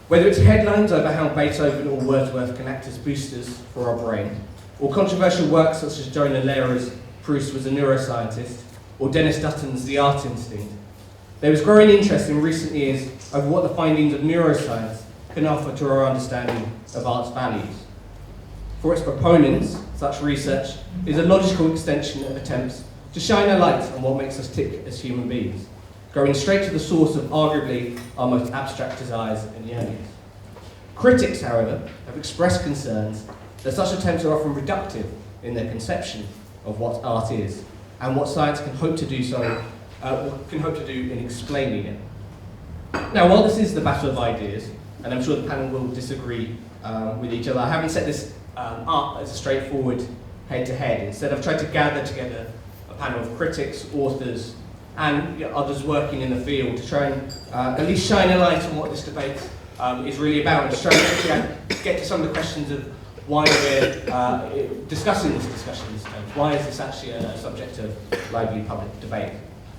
Whether it's headlines over how Beethoven or Wordsworth can act as boosters for our brain, or controversial works such as Jonah Lehrer's Proust was a neuroscientist, or Dennis Dutton's The Art Instinct, there is growing interest in recent years over what the findings of neuroscience can offer to our understanding of art's values. For its proponents, such research is a logical extension of attempts to shine a light on what makes us tick as human beings, going straight to the source of arguably our most abstract desires and yearnings. Critics, however, have expressed concerns that such attempts are often reductive in their conception of what art is and what science can hope to do in explaining it. Now, while this is the battle of ideas, and I'm sure the panel will disagree with each other, I haven't set this up as a straightforward head-to-head. Instead, I've tried to gather together a panel of critics, authors, and others working in the field to try and at least shine a light on what this debate is really about, and to try and get to some of the questions of why we're discussing this discussion this time. Why is this actually a subject of lively public debate?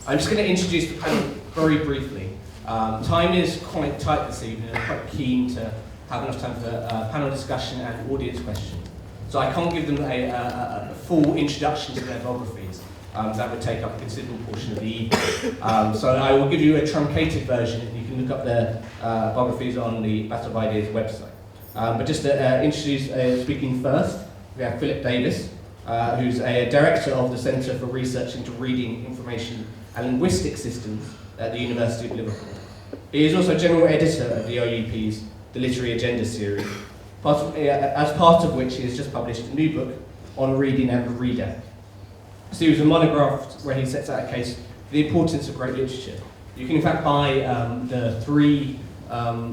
I'm just going to introduce the panel very briefly. Time is quite tight this evening, and I'm quite keen to have enough time for panel discussion and audience questions. So I can't give them a full introduction to their biographies. That would take up a considerable portion of the evening. So I will give you a truncated version, and you can look up their biographies on the Battle of Ideas website. But just to introduce, speaking first, we have Philip Davis, who's a director of the Centre for Research into Reading, Information and Linguistic Systems at the University of Liverpool. He is also general editor of the OUP's The Literary Agenda series, as part of which he has just published a new book on reading and the reader. A series of monographs where he sets out a case for the importance of great literature. You can in fact buy the 3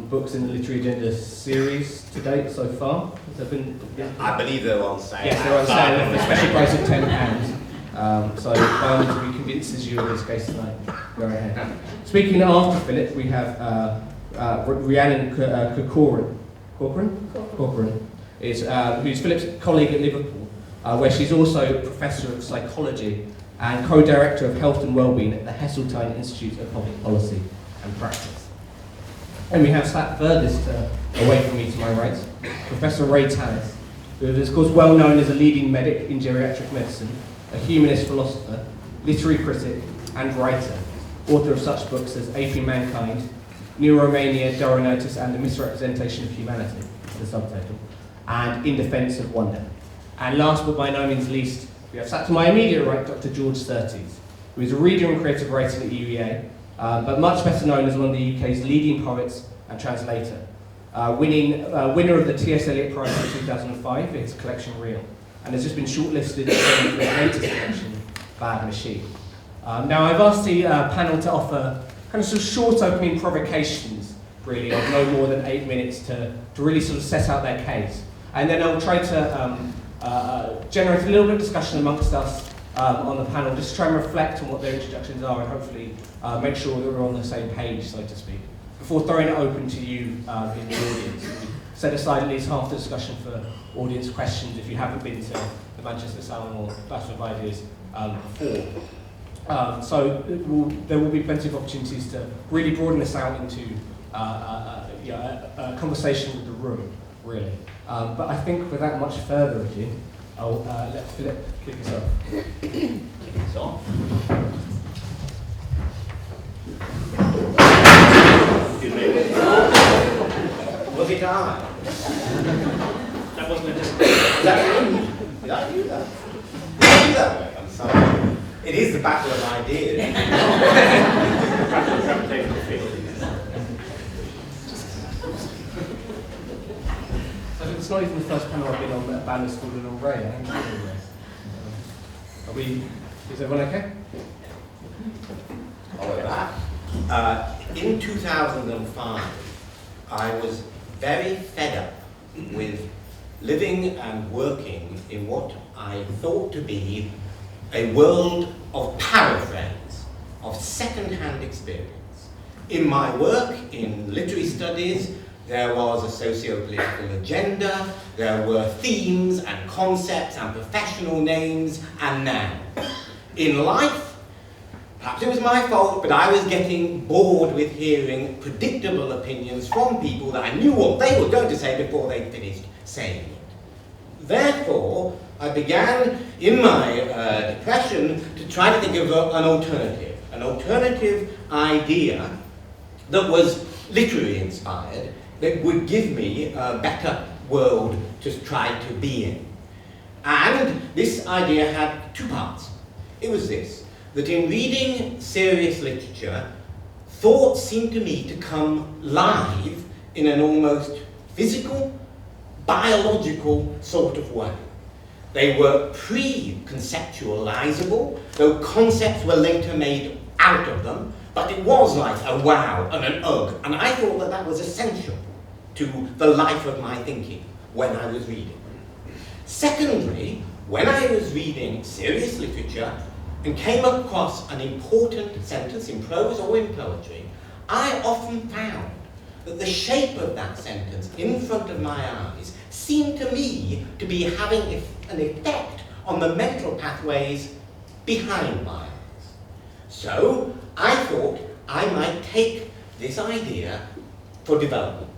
books in the Literary Agenda series to date so far. Has there been, I believe they're on sale. Yes, they're on sale for a special price of £10. So by all means, if he convinces you of his case tonight, go ahead. Speaking after Philip, we have Rianne Corcoran, who's Philip's colleague at Liverpool, where she's also Professor of Psychology and co-director of Health and Wellbeing at the Heseltine Institute of Public Policy and Practice. And we have sat furthest away from me to my right, Professor Ray Tallis, who is of course well known as a leading medic in geriatric medicine, a humanist philosopher, literary critic and writer, author of such books as Aping Mankind, Neuromania, Darwinitis and the Misrepresentation of Humanity, the subtitle, and In Defence of Wonder. And last but by no means least, we have sat to my immediate right Dr. George Surtees, who is a reader and creative writer at UEA, but much better known as one of the UK's leading poets and translator, winner of the T.S. Eliot Prize in 2005 for his collection Real, and has just been shortlisted for his latest collection, Bad Machine. Now I've asked the panel to offer kind of sort of short opening provocations, really, of no more than 8 minutes to really sort of set out their case. And then I'll try to generate a little bit of discussion amongst us on the panel, just to try and reflect on what their introductions are and hopefully make sure that we're on the same page, so to speak, before throwing it open to you in the audience. Set aside at least half the discussion for audience questions if you haven't been to the Manchester Salon or Battle of Ideas before. So there will be plenty of opportunities to really broaden this out into a conversation with the room, really. But I think without much further ado, I'll let Philip kick us off. Kick us off. Was it I? That wasn't a Did I do that? Did I do that? I'm sorry. It is the battle of ideas. Battle of gravitational field. It's not even the first panel I've been on that banner's fallen on Ray. Is everyone okay? All of that. In 2005, I was very fed up with living and working in what I thought to be a world of paraphrase, of second-hand experience. In my work in literary studies, there was a socio-political agenda, there were themes and concepts and professional names and nouns. In life, Perhaps it was my fault, but I was getting bored with hearing predictable opinions from people that I knew what they were going to say before they finished saying it. Therefore, I began, in my depression, to try to think of an alternative idea that was literary inspired, that would give me a better world to try to be in. And this idea had two parts. It was this, that in reading serious literature, thoughts seemed to me to come live in an almost physical, biological sort of way. They were pre-conceptualizable, though concepts were later made out of them, but it was like a wow and an ugh, and I thought that that was essential to the life of my thinking when I was reading. Secondly, when I was reading serious literature and came across an important sentence in prose or in poetry, I often found that the shape of that sentence in front of my eyes seemed to me to be having an effect on the mental pathways behind my eyes. So I thought I might take this idea for development.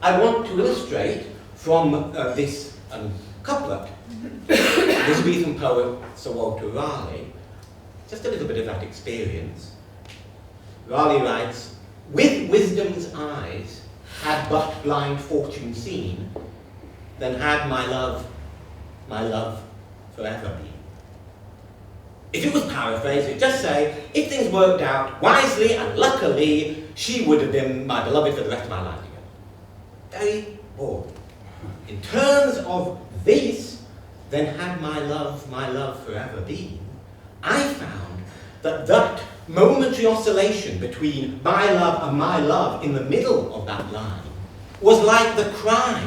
I want to illustrate from this couplet, Elizabethan poet Sir Walter Raleigh, just a little bit of that experience. Raleigh writes, "With wisdom's eyes had but blind fortune seen, then had my love forever been." If it was paraphrased, it'd just say, if things worked out wisely and luckily, she would have been my beloved for the rest of my life together. Very boring. In terms of this, then had my love forever been, I found that that momentary oscillation between my love and my love in the middle of that line was like the cry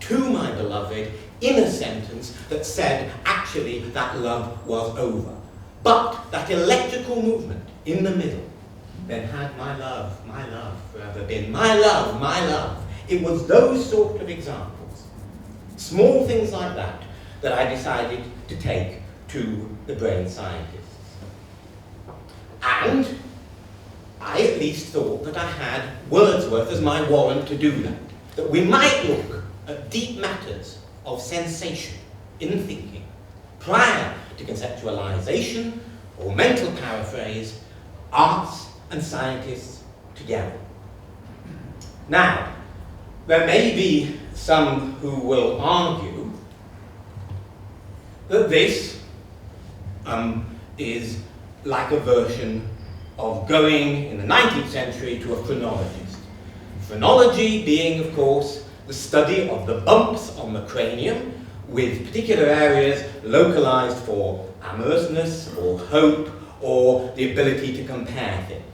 to my beloved in a sentence that said, actually, that love was over. But that electrical movement in the middle, then had my love forever been. My love. It was those sort of examples, small things like that, that I decided to take to the brain scientists. And I at least thought that I had Wordsworth as my warrant to do that we might look at deep matters of sensation in thinking prior to conceptualization or mental paraphrase, arts and scientists together. Now, there may be some who will argue that this is like a version of going in the 19th century to a phrenologist. Phrenology being, of course, the study of the bumps on the cranium with particular areas localized for amorousness or hope or the ability to compare things.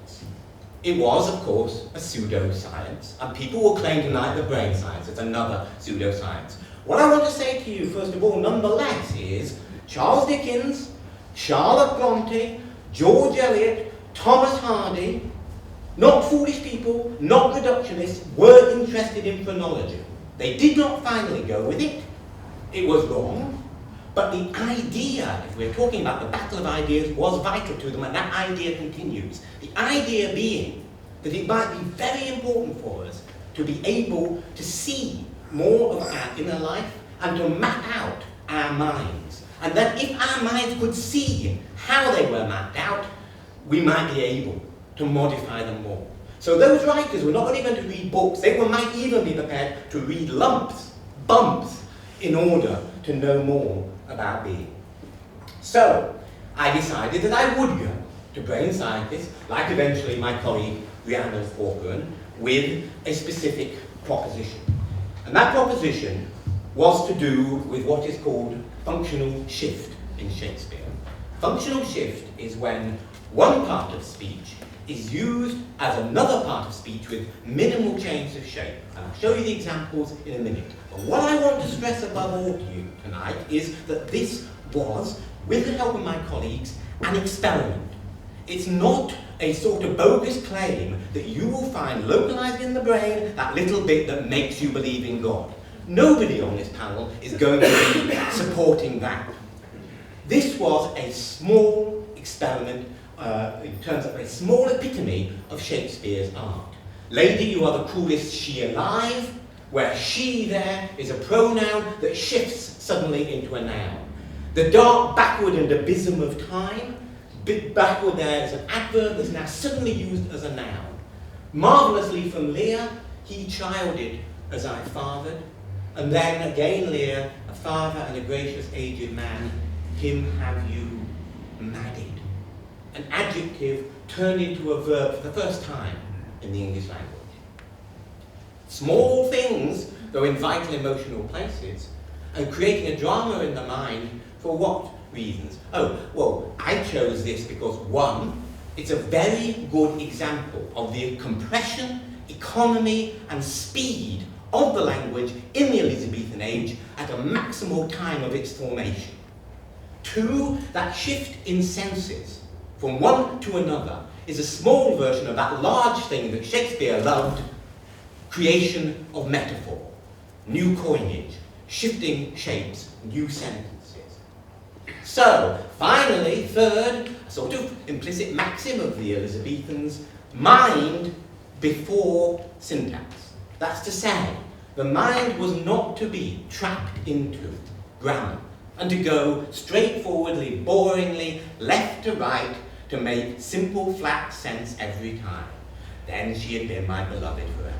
It was, of course, a pseudoscience, and people will claim tonight that brain science is another pseudoscience. What I want to say to you, first of all, nonetheless, is Charles Dickens, Charlotte Bronte, George Eliot, Thomas Hardy, not foolish people, not reductionists, were interested in phrenology. They did not finally go with it. It was wrong, but the idea, if we're talking about the battle of ideas, was vital to them, and that idea continues. The idea being that it might be very important for us to be able to see more of our inner life and to map out our minds. And that if our minds could see how they were mapped out, we might be able to modify them more. So those writers were not only going to read books, they might even be prepared to read bumps, in order to know more about being. So, I decided that I would go to brain scientists, like eventually my colleague Rianne has spoken, with a specific proposition. And that proposition was to do with what is called functional shift in Shakespeare. Functional shift is when one part of speech is used as another part of speech with minimal change of shape. And I'll show you the examples in a minute. But what I want to stress above all to you tonight is that this was, with the help of my colleagues, an experiment. It's not a sort of bogus claim that you will find localized in the brain that little bit that makes you believe in God. Nobody on this panel is going to be supporting that. This was a small experiment it turns up a small epitome of Shakespeare's art. Lady, you are the coolest she alive, where she there is a pronoun that shifts suddenly into a noun. The dark backward and abysm of time, backward there is an adverb that's now suddenly used as a noun. Marvellously from Lear, he childed as I fathered, and then again Lear, a father and a gracious aged man, him have you madded. An adjective turned into a verb for the first time in the English language. Small things, though in vital emotional places, and creating a drama in the mind for what reasons? Oh, well, I chose this because, one, it's a very good example of the compression, economy, and speed of the language in the Elizabethan age at a maximal time of its formation. Two, that shift in senses from one to another is a small version of that large thing that Shakespeare loved, creation of metaphor, new coinage, shifting shapes, new sentences. So, finally, third, a sort of implicit maxim of the Elizabethans, mind before syntax. That's to say, the mind was not to be trapped into grammar and to go straightforwardly, boringly, left to right to make simple, flat sense every time. Then she had been my beloved forever.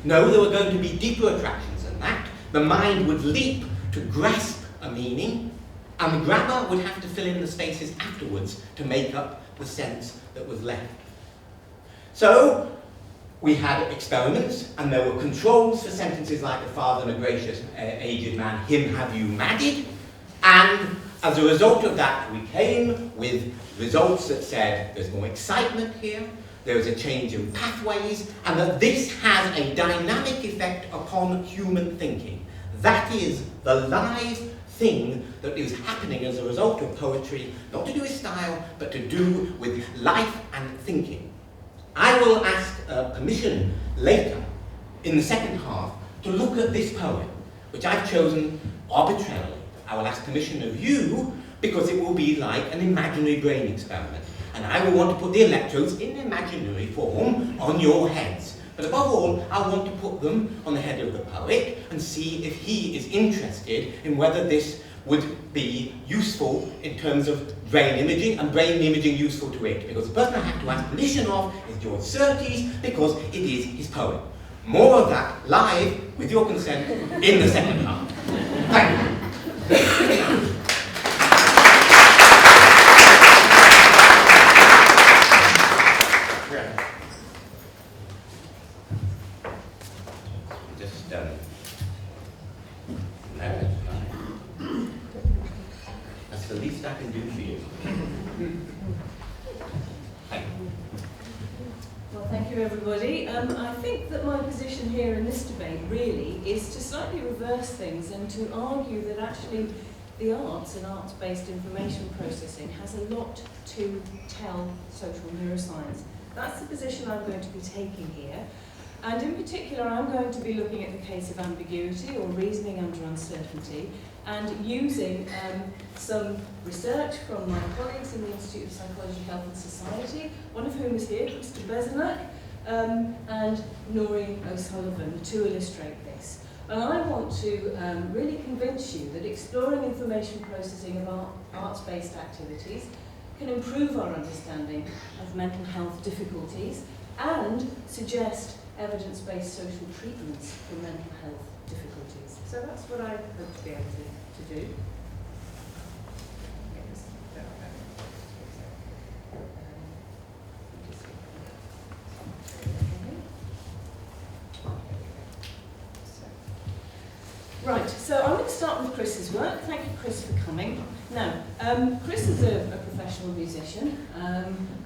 No, there were going to be deeper attractions than that. The mind would leap to grasp a meaning, and the grammar would have to fill in the spaces afterwards to make up the sense that was left. So, we had experiments, and there were controls for sentences like the father and a gracious aged man, him have you madded, and as a result of that, we came with results that said there's more excitement here, there is a change in pathways, and that this has a dynamic effect upon human thinking. That is the live thing that is happening as a result of poetry, not to do with style, but to do with life and thinking. I will ask permission later, in the second half, to look at this poem, which I've chosen arbitrarily. I will ask permission of you, because it will be like an imaginary brain experiment. And I will want to put the electrodes in imaginary form on your heads. But above all, I want to put them on the head of the poet and see if he is interested in whether this would be useful in terms of brain imaging, and brain imaging useful to it. Because the person I have to ask permission of is George Surtees, because it is his poem. More of that live, with your consent, in the second half. Thank you. That's the least I can do for you. Thank you. Well, thank you, everybody. I think that my position here in this debate really is to slightly reverse things and to argue that actually the arts and arts-based information processing has a lot to tell social neuroscience. That's the position I'm going to be taking here. And in particular, I'm going to be looking at the case of ambiguity or reasoning under uncertainty and using some research from my colleagues in the Institute of Psychology, Health and Society, one of whom is here, Mr. Bezenak, and Noreen O'Sullivan, to illustrate this. And I want to really convince you that exploring information processing of arts-based activities can improve our understanding of mental health difficulties and suggest evidence-based social treatments for mental health difficulties. So that's what I hope to be able to do. Right, so I'm going to start with Chris's work. Thank you, Chris, for coming. Now, Chris is a professional musician,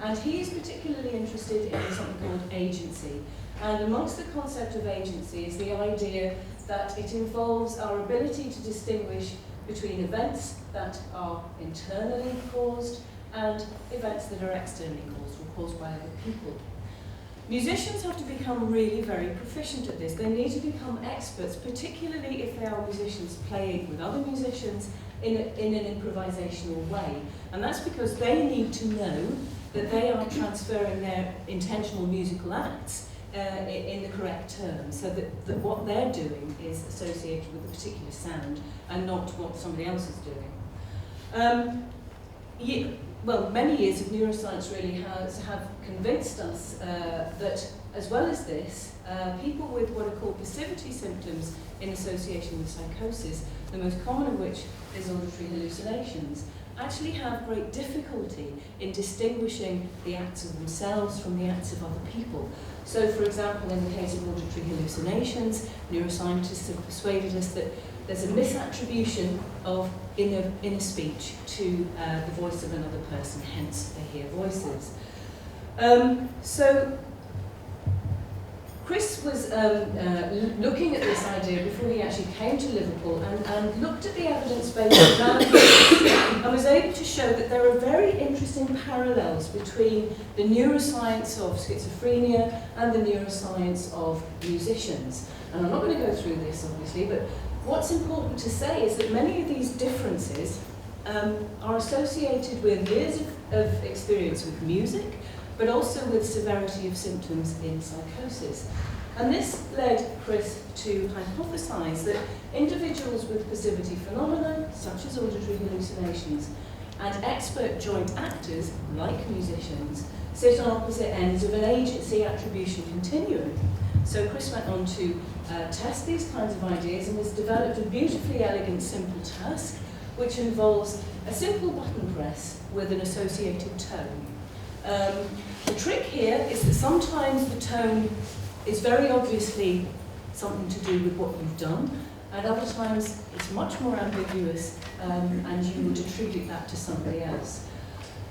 and he is particularly interested in something called agency. And amongst the concept of agency is the idea that it involves our ability to distinguish between events that are internally caused and events that are externally caused or caused by other people. Musicians have to become really very proficient at this. They need to become experts, particularly if they are musicians playing with other musicians in an improvisational way. And that's because they need to know that they are transferring their intentional musical acts in the correct terms, so that what they're doing is associated with a particular sound and not what somebody else is doing. Well, many years of neuroscience really have convinced us that, as well as this, people with what are called passivity symptoms in association with psychosis, the most common of which is auditory hallucinations, actually have great difficulty in distinguishing the acts of themselves from the acts of other people. So, for example, in the case of auditory hallucinations, neuroscientists have persuaded us that there's a misattribution of inner speech to the voice of another person, hence they hear voices. So Chris was looking at this idea before he actually came to Liverpool and looked at the evidence-based analysis and was able to show that there are very interesting parallels between the neuroscience of schizophrenia and the neuroscience of musicians. And I'm not going to go through this, obviously, but what's important to say is that many of these differences are associated with years of experience with music, but also with severity of symptoms in psychosis. And this led Chris to hypothesize that individuals with passivity phenomena, such as auditory hallucinations, and expert joint actors, like musicians, sit on opposite ends of an agency attribution continuum. So Chris went on to test these kinds of ideas and has developed a beautifully elegant, simple task, which involves a simple button press with an associated tone. The trick here is that sometimes the tone is very obviously something to do with what you've done, and other times it's much more ambiguous, and you would attribute that to somebody else.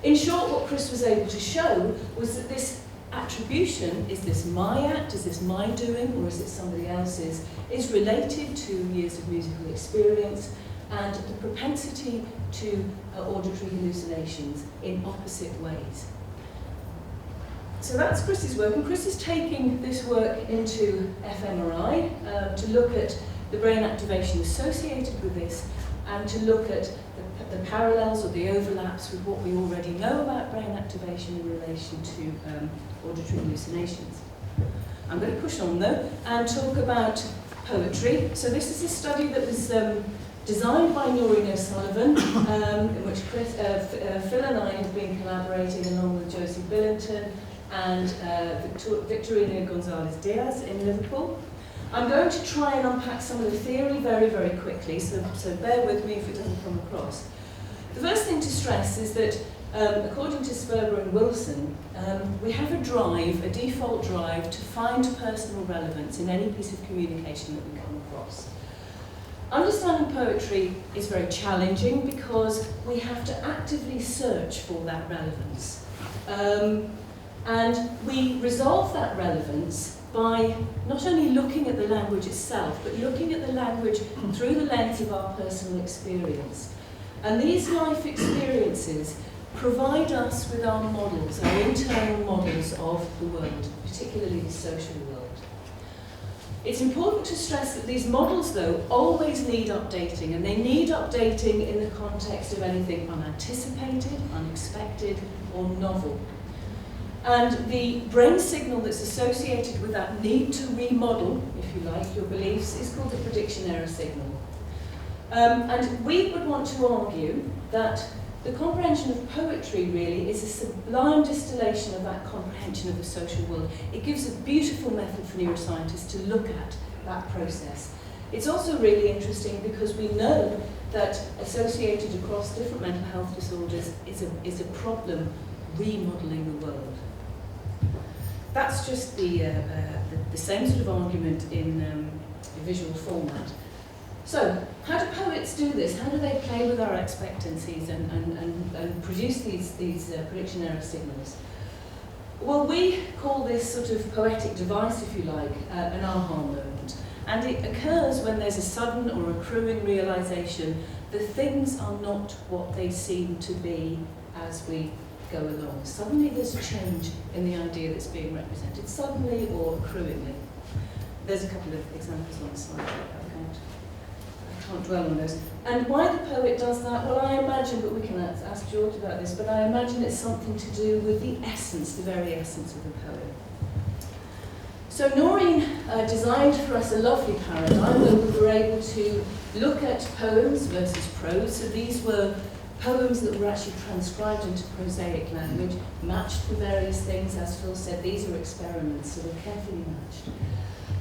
In short, what Chris was able to show was that this attribution, is this my act, is this my doing, or is it somebody else's, is related to years of musical experience and the propensity to auditory hallucinations in opposite ways. So that's Chris's work, and Chris is taking this work into fMRI to look at the brain activation associated with this and to look at the parallels or the overlaps with what we already know about brain activation in relation to auditory hallucinations. I'm going to push on though and talk about poetry. So this is a study that was designed by Noreen O'Sullivan, in which Phil and I have been collaborating along with Josie Billington and Victorina Gonzalez-Diaz in Liverpool. I'm going to try and unpack some of the theory very, very quickly, so bear with me if it doesn't come across. The first thing to stress is that, according to Sperber and Wilson, we have a drive, a default drive, to find personal relevance in any piece of communication that we come across. Understanding poetry is very challenging because we have to actively search for that relevance. And we resolve that relevance by not only looking at the language itself, but looking at the language through the lens of our personal experience. And these life experiences provide us with our models, our internal models of the world, particularly the social world. It's important to stress that these models, though, always need updating, and they need updating in the context of anything unanticipated, unexpected, or novel. And the brain signal that's associated with that need to remodel, if you like, your beliefs, is called the prediction error signal. And we would want to argue that the comprehension of poetry really is a sublime distillation of that comprehension of the social world. It gives a beautiful method for neuroscientists to look at that process. It's also really interesting because we know that associated across different mental health disorders is a problem remodelling the world. That's just the same sort of argument in a visual format. So, how do poets do this? How do they play with our expectancies and produce these prediction error signals? Well, we call this sort of poetic device, if you like, an aha moment. And it occurs when there's a sudden or accruing realization that things are not what they seem to be as we go along. Suddenly there's a change in the idea that's being represented, suddenly or accruingly. There's a couple of examples on the slide that I can't can't dwell on those. And why the poet does that, well, I imagine, but we can ask George about this, but I imagine it's something to do with the essence, the very essence of the poem. So Noreen designed for us a lovely paradigm where we were able to look at poems versus prose. So these were poems that were actually transcribed into prosaic language, matched for various things. As Phil said, these are experiments, so they're carefully matched.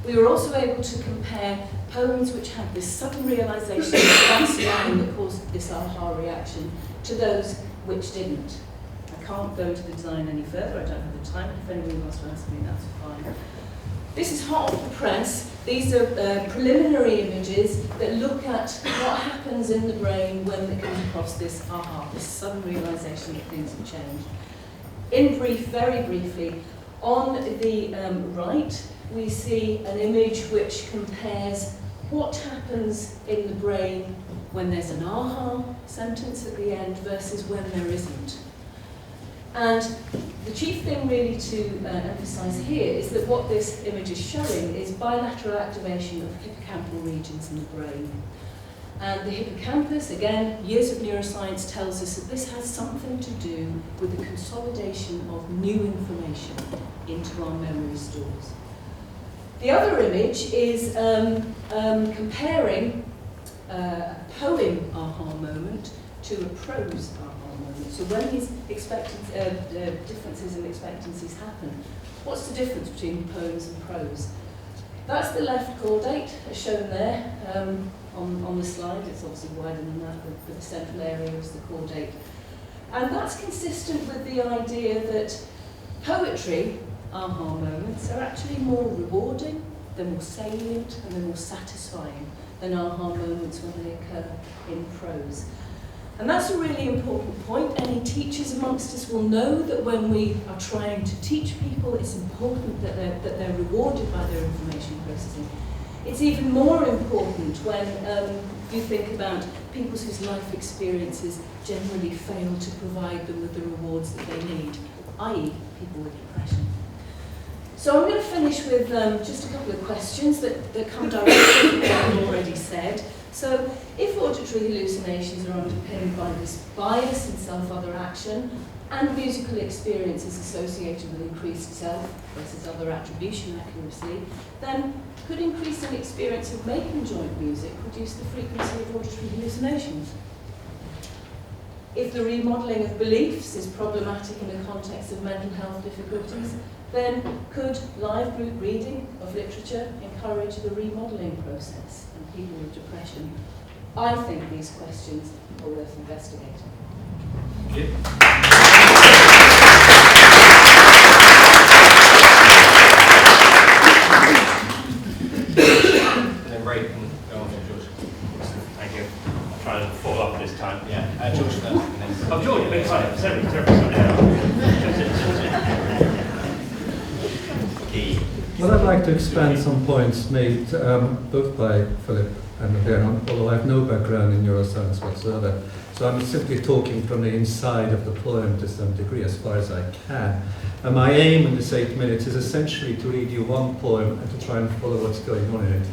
We were also able to compare poems which had this sudden realisation of last line that caused this aha reaction to those which didn't. I can't go into the design any further, I don't have the time. If anyone wants to ask me, that's fine. This is hot off the press. These are preliminary images that look at what happens in the brain when it comes across this aha, this sudden realisation that things have changed. In brief, very briefly, on the right, we see an image which compares what happens in the brain when there's an aha sentence at the end versus when there isn't. And the chief thing really to emphasise here is that what this image is showing is bilateral activation of hippocampal regions in the brain. And the hippocampus, again, years of neuroscience tells us that this has something to do with the consolidation of new information into our memory stores. The other image is comparing a poem aha moment to a prose aha moment. So when these differences in expectancies happen, what's the difference between poems and prose? That's the left caudate, as shown there on the slide. It's obviously wider than that, but the central area is the caudate. And that's consistent with the idea that poetry aha moments are actually more rewarding, they're more salient, and they're more satisfying than aha moments when they occur in prose. And that's a really important point. Any teachers amongst us will know that when we are trying to teach people, it's important that they're rewarded by their information processing. It's even more important when you think about people whose life experiences generally fail to provide them with the rewards that they need, i.e. people with depression. So I'm going to finish with just a couple of questions that come directly from what I've already said. So, if auditory hallucinations are underpinned by this bias in self-other action and musical experiences associated with increased self versus other attribution accuracy, then could increasing experience of making joint music reduce the frequency of auditory hallucinations? If the remodelling of beliefs is problematic in the context of mental health difficulties, then could live group reading of literature encourage the remodelling process in people with depression? I think these questions are worth investigating. Thank you. And then Ray can go on to George. Thank you. I'll try and follow up this time. Yeah, George first. And then Oh, George, big time. Terrible. Well, I'd like to expand some points made both by Philip and Rianne, although I have no background in neuroscience whatsoever. So I'm simply talking from the inside of the poem to some degree, as far as I can. And my aim in this 8 minutes is essentially to read you one poem and to try and follow what's going on in it.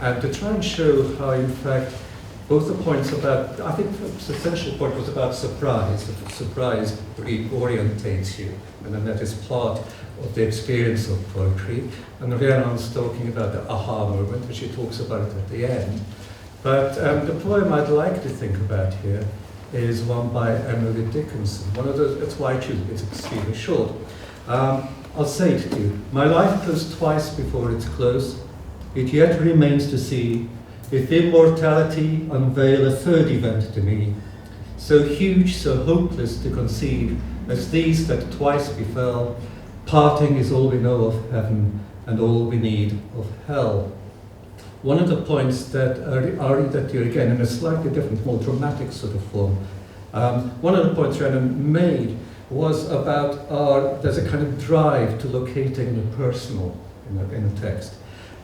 And to try and show how, in fact, both the points about, I think the essential point was about surprise. That surprise reorientates you, and then that is part of the experience of poetry. And Rianne's talking about the aha moment, which she talks about it at the end. But the poem I'd like to think about here is one by Emily Dickinson. One of those, that's why I choose it, it's extremely short. I'll say it to you. My life closed twice before its close. It yet remains to see if immortality unveil a third event to me, so huge, so hopeless to conceive as these that twice befell. Parting is all we know of heaven and all we need of hell. One of the points that I'll read that to you again in a slightly different, more dramatic sort of form. One of the points Rianne made was about there's a kind of drive to locating the personal in a text.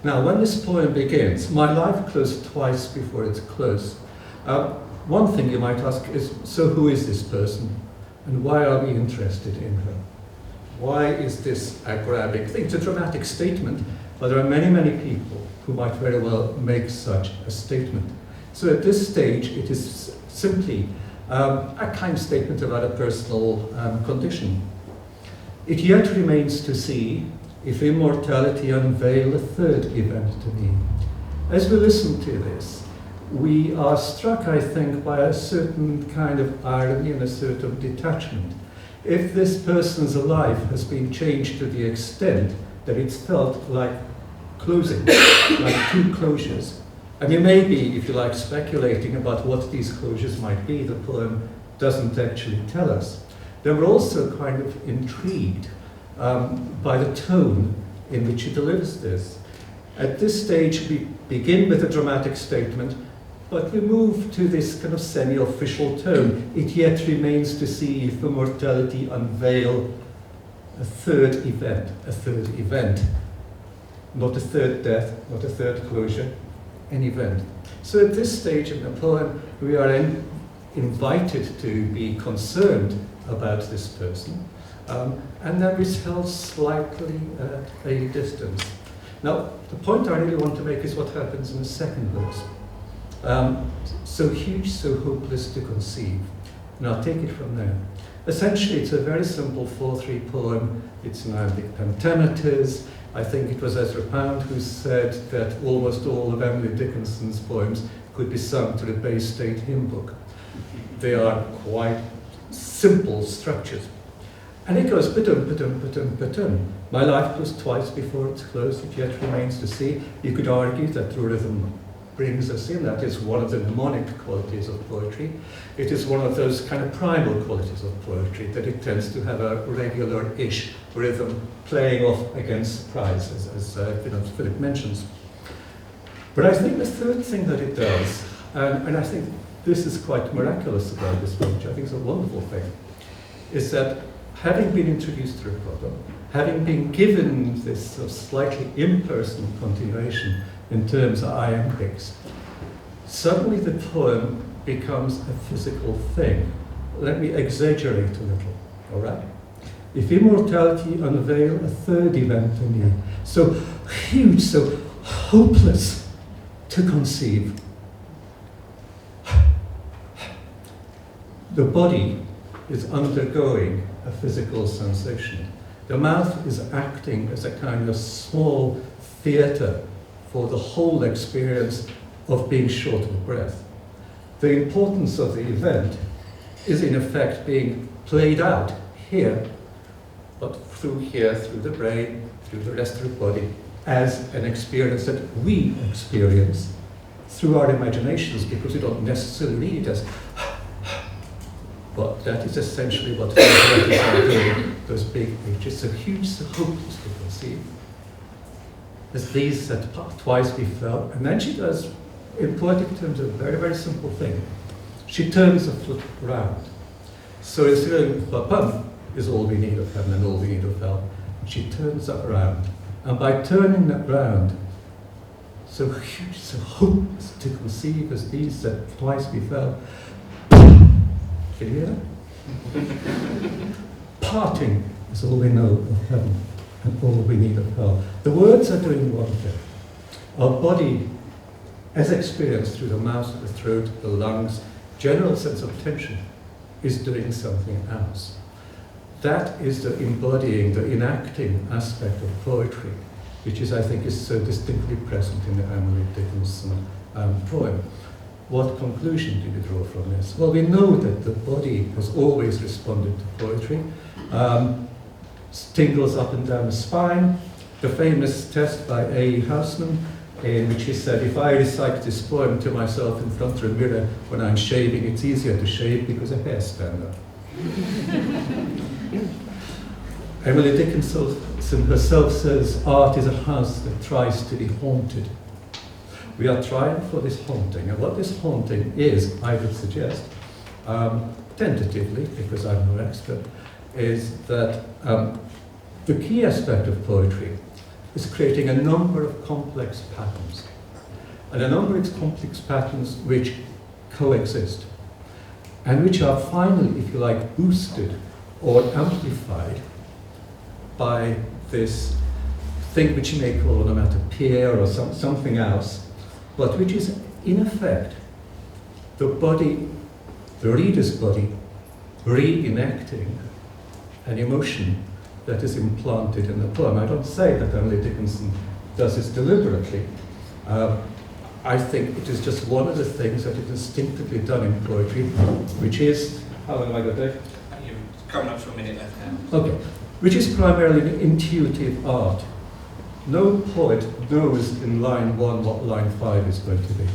Now, when this poem begins, my life closed twice before its close. One thing you might ask is, so who is this person? And why are we interested in her? Why is this a grabbing thing? It's a dramatic statement, but there are many, many people who might very well make such a statement. So at this stage, it is simply a kind of statement about a personal condition. It yet remains to see if immortality unveil a third event to me. As we listen to this, we are struck, I think, by a certain kind of irony and a sort of detachment. If this person's life has been changed to the extent that it's felt like closing, like two closures, and you may be, if you like, speculating about what these closures might be, the poem doesn't actually tell us. Then we're also kind of intrigued by the tone in which he delivers this. At this stage, we begin with a dramatic statement, but we move to this kind of semi-official tone. It yet remains to see if immortality unveil a third event, not a third death, not a third closure, an event. So at this stage in the poem, we are invited to be concerned about this person, and then we're held slightly at a distance. Now, the point I really want to make is what happens in the second verse. So huge, so hopeless to conceive. And I'll take it from there. Essentially, it's a very simple 4/3 poem. It's an iambic pentameters. I think it was Ezra Pound who said that almost all of Emily Dickinson's poems could be sung to the Bay State hymn book. They are quite simple structures. And it goes, ba-dum, ba-dum, ba-dum, ba-dum. My life was twice before it's closed, it yet remains to see. You could argue that the rhythm brings us in. That is one of the mnemonic qualities of poetry. It is one of those kind of primal qualities of poetry, that it tends to have a regular-ish rhythm playing off against surprise, as Philip mentions. But I think the third thing that it does, and I think this is quite miraculous about this poetry, I think it's a wonderful thing, is that having been introduced to a problem, having been given this sort of slightly impersonal continuation in terms of iambics, suddenly the poem becomes a physical thing. Let me exaggerate a little, all right? If immortality unveil a third event in me, so huge, so hopeless to conceive, the body is undergoing a physical sensation. The mouth is acting as a kind of small theatre for the whole experience of being short of breath. The importance of the event is in effect being played out here, but through the brain, through the rest of the body, as an experience that we experience through our imaginations, because we don't necessarily read it as but that is essentially what we are doing, those big pages, so huge, so hopeless to conceive. As these that twice befell, and then she does, in poetic terms, a very, very simple thing. She turns the foot round. So instead of ba-bum is all we need of heaven and all we need of hell, she turns that round. And by turning that round, so huge, so hopeless to conceive as these that twice befell, can you hear that? Parting is all we know of heaven and all we need of hell. The words are doing one thing. Our body, as experienced through the mouth, the throat, the lungs, general sense of tension, is doing something else. That is the embodying, the enacting aspect of poetry, which is, I think, is so distinctly present in the Emily Dickinson poem. What conclusion do you draw from this? Well, we know that the body has always responded to poetry. Tingles up and down the spine. The famous test by A. Houseman, in which he said, if I recite this poem to myself in front of a mirror when I'm shaving, it's easier to shave because a hair stands up. Emily Dickinson herself says, art is a house that tries to be haunted. We are trying for this haunting, and what this haunting is, I would suggest, tentatively, because I'm no expert, is that the key aspect of poetry is creating a number of complex patterns, and a number of complex patterns which coexist, and which are finally, if you like, boosted or amplified by this thing which you may call an onomatopoeia or something else, but which is in effect the body, the reader's body, reenacting an emotion that is implanted in the poem. I don't say that only Dickinson does this deliberately. I think it is just one of the things that is instinctively done in poetry, which is, how long have I got, Dave? You're coming up to a minute left now. Okay, which is primarily an intuitive art. No poet knows in line 1 what line 5 is going to be.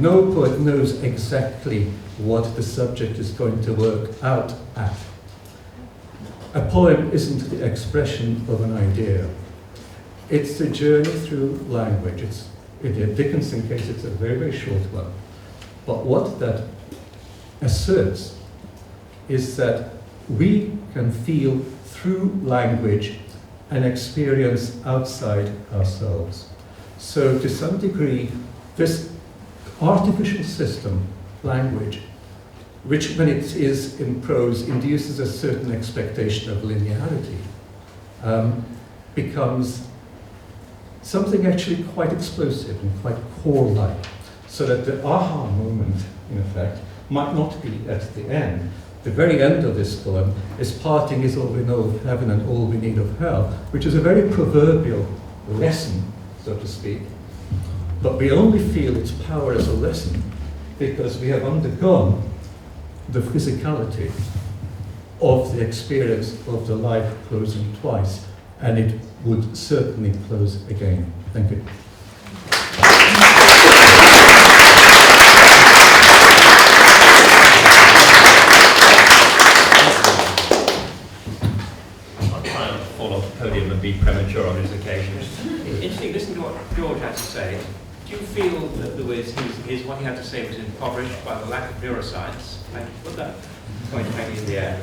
No poet knows exactly what the subject is going to work out at. A poem isn't the expression of an idea. It's a journey through language. In the Dickinson case, it's a very, very short one. But what that asserts is that we can feel through language an experience outside ourselves. So to some degree, this artificial system, language, which when it is in prose induces a certain expectation of linearity, becomes something actually quite explosive and quite core-like, so that the aha moment, in effect, might not be at the end. The very end of this poem is "Parting is all we know of heaven and all we need of hell," which is a very proverbial lesson, so to speak. But we only feel its power as a lesson because we have undergone the physicality of the experience of the life closing twice, and it would certainly close again. Thank you. I'll try and fall off the podium and be premature on this occasion. Interesting, listen to what George had to say. Do you feel that there was what he had to say was impoverished by the lack of neuroscience? I put that point maybe in the air.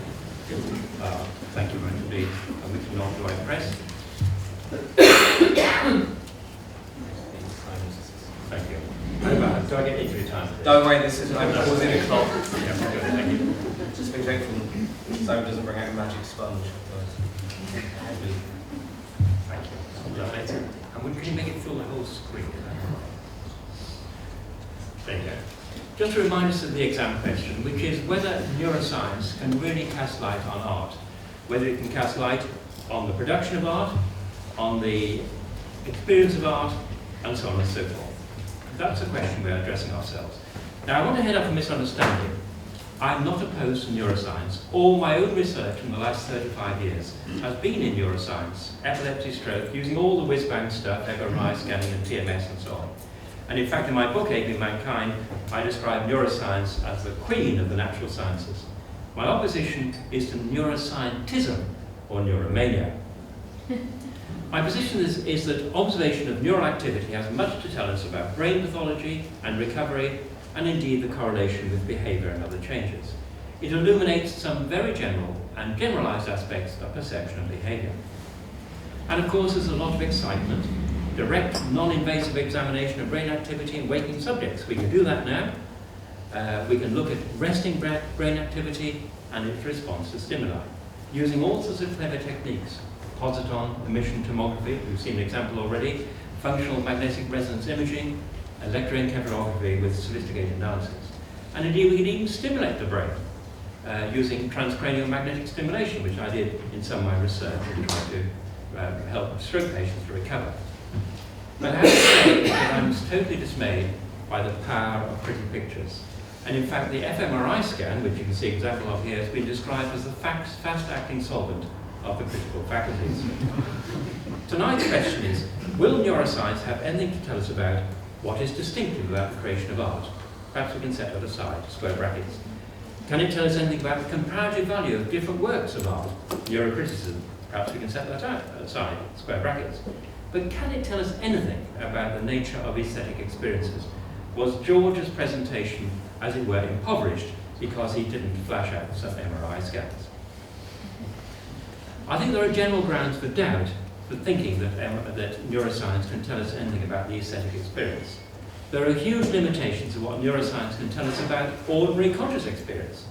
Thank you very much indeed. We can all do impressed. Thank you. Do I get injury time? Don't worry, this is I'm pausing the clock. Yeah, good, thank you. Just be careful Simon doesn't bring out a magic sponge. Thank you. And can you make it fill the whole screen? There you go. Just to remind us of the exam question, which is whether neuroscience can really cast light on art. Whether it can cast light on the production of art, on the experience of art, and so on and so forth. That's the question we're addressing ourselves. Now I want to head off a misunderstanding. I'm not opposed to neuroscience. All my own research in the last 35 years has been in neuroscience, epilepsy, stroke, using all the whiz-bang stuff, MRI scanning and TMS and so on. And in fact, in my book, Aping Mankind, I describe neuroscience as the queen of the natural sciences. My opposition is to neuroscientism, or neuromania. My position is that observation of neural activity has much to tell us about brain pathology and recovery, and indeed the correlation with behaviour and other changes. It illuminates some very general and generalised aspects of perception and behaviour. And of course, there's a lot of excitement. Direct, non-invasive examination of brain activity in waking subjects. We can do that now. We can look at resting brain activity and its response to stimuli, using all sorts of clever techniques. Positron, emission tomography, we've seen an example already, functional magnetic resonance imaging, electroencephalography with sophisticated analysis. And indeed, we can even stimulate the brain using transcranial magnetic stimulation, which I did in some of my research and tried to help stroke patients to recover. But I have to say that I'm totally dismayed by the power of pretty pictures. And in fact, the fMRI scan, which you can see an example of here, has been described as the fast-acting solvent of the critical faculties. Tonight's question is, will neuroscience have anything to tell us about what is distinctive about the creation of art? Perhaps we can set that aside, square brackets. Can it tell us anything about the comparative value of different works of art? Neurocriticism, perhaps we can set that aside, square brackets. But can it tell us anything about the nature of aesthetic experiences? Was George's presentation, as it were, impoverished because he didn't flash out some MRI scans? I think there are general grounds for doubt for thinking that neuroscience can tell us anything about the aesthetic experience. There are huge limitations of what neuroscience can tell us about ordinary conscious experience.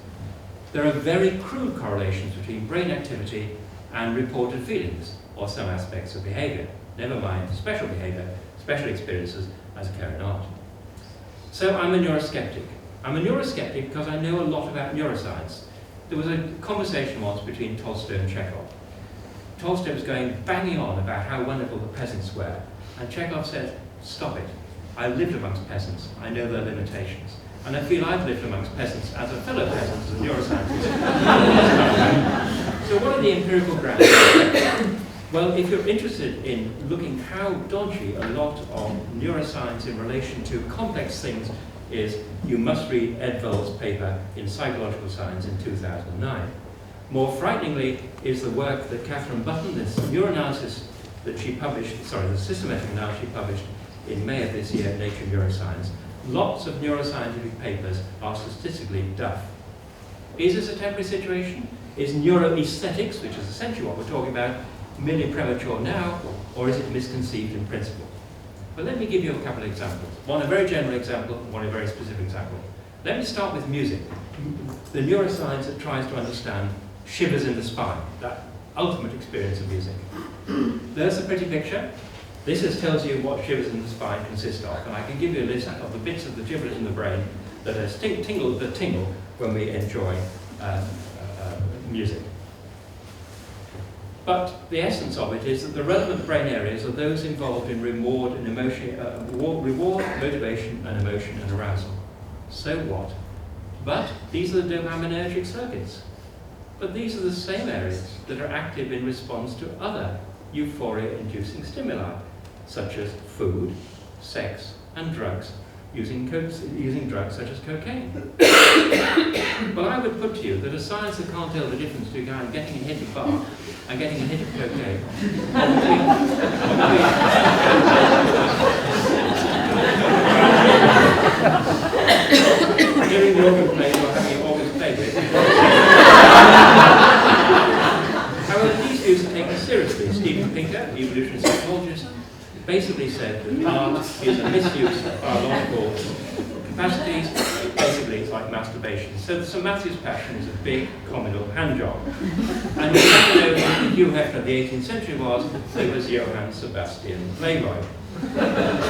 There are very crude correlations between brain activity and reported feelings. or some aspects of behaviour, never mind special behaviour, special experiences as occur in art. So I'm a neurosceptic. I'm a neurosceptic because I know a lot about neuroscience. There was a conversation once between Tolstoy and Chekhov. Tolstoy was going banging on about how wonderful the peasants were, and Chekhov said, stop it. I lived amongst peasants. I know their limitations. And I feel I've lived amongst peasants as a fellow peasant, as a neuroscientist. So what are the empirical grounds? Well, if you're interested in looking how dodgy a lot of neuroscience in relation to complex things is, you must read Ed Voll's paper in Psychological Science in 2009. More frighteningly is the work that Catherine Button, this neuroanalysis that she published, the systematic analysis she published in May of this year in Nature Neuroscience. Lots of neuroscientific papers are statistically duff. Is this a temporary situation? Is neuroaesthetics, which is essentially what we're talking about, merely premature now, or is it misconceived in principle? But let me give you a couple of examples. One a very general example, one a very specific example. Let me start with music. The neuroscience that tries to understand shivers in the spine, that ultimate experience of music. There's a pretty picture. This tells you what shivers in the spine consist of, and I can give you a list of the bits of the giblets in the brain that tingle when we enjoy music. But the essence of it is that the relevant brain areas are those involved in reward, motivation, and emotion and arousal. So what? But these are the dopaminergic circuits. But these are the same areas that are active in response to other euphoria-inducing stimuli, such as food, sex, and drugs, using drugs such as cocaine. Well, I would put to you that a science that can't tell the difference between getting a hit of bar and getting a hit of cocaine, hearing the organ played or having your organs played with. However, these views are taken seriously. Steven Pinker, evolutionary psychologist, basically said that art is a misuse of biological capacities. Basically, it's like masturbation. So St. Matthew's Passion is a big communal handjob. And we have to know who Hugh Hefner of the 18th century was. It was Johann Sebastian Playboy.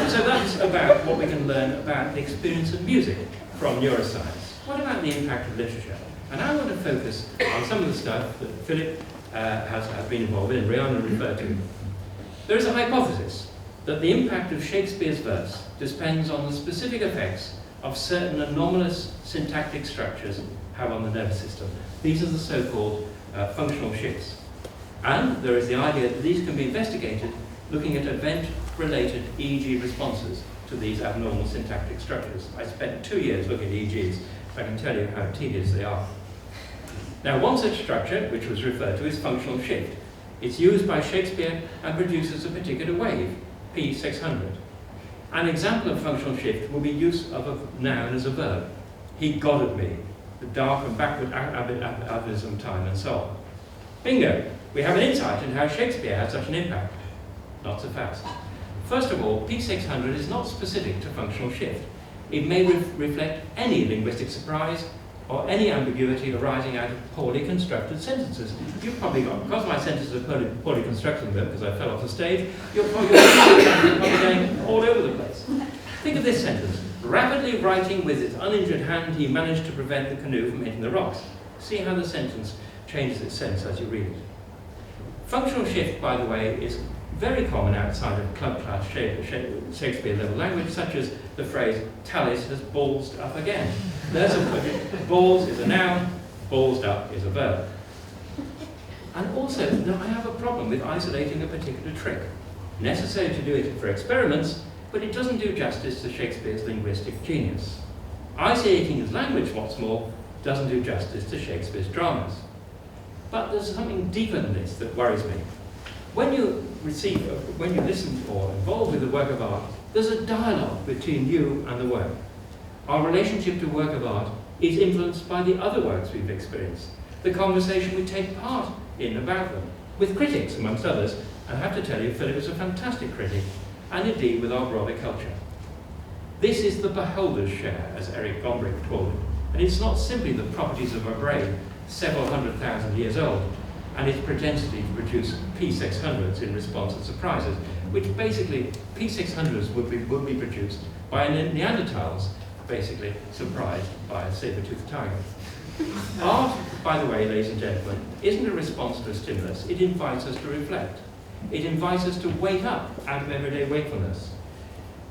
So that's about what we can learn about the experience of music from neuroscience. What about the impact of literature? And I want to focus on some of the stuff that Philip has been involved in, and Rianne referred to. There is a hypothesis that the impact of Shakespeare's verse depends on the specific effects of certain anomalous syntactic structures have on the nervous system. These are the so-called functional shifts. And there is the idea that these can be investigated looking at event-related EEG responses to these abnormal syntactic structures. I spent 2 years looking at EEGs, so I can tell you how tedious they are. Now, one such structure, which was referred to, is functional shift. It's used by Shakespeare and produces a particular wave, P600. An example of functional shift will be use of a noun as a verb. He godded me, the dark and backward atavism time, and so on. Bingo! We have an insight into how Shakespeare had such an impact. Not so fast. First of all, P600 is not specific to functional shift. It may reflect any linguistic surprise or any ambiguity arising out of poorly constructed sentences. You've probably got, because my sentences are poorly constructed, because I fell off the stage, you're probably going all over the place. Think of this sentence. Rapidly writing with his uninjured hand, he managed to prevent the canoe from hitting the rocks. See how the sentence changes its sense as you read it. Functional shift, by the way, is very common outside of club class Shakespeare level language, such as the phrase, Tallis has ballsed up again. There's a balls is a noun, ballsed up is a verb. And also, now I have a problem with isolating a particular trick. Necessary to do it for experiments, but it doesn't do justice to Shakespeare's linguistic genius. Isolating his language, what's more, doesn't do justice to Shakespeare's dramas. But there's something deeper than this that worries me. When you listen or involved with the work of art, there's a dialogue between you and the work. Our relationship to work of art is influenced by the other works we've experienced, the conversation we take part in about them, with critics amongst others, and I have to tell you, Philip is a fantastic critic, and indeed with our broader culture. This is the beholder's share, as Eric Gombrich called it, and it's not simply the properties of our brain, several 100,000 years old, and its propensity to produce P600s in response to surprises, which basically P600s would be produced by Neanderthals, basically surprised by a saber-toothed tiger. Art, by the way, ladies and gentlemen, isn't a response to a stimulus. It invites us to reflect. It invites us to wake up out of everyday wakefulness.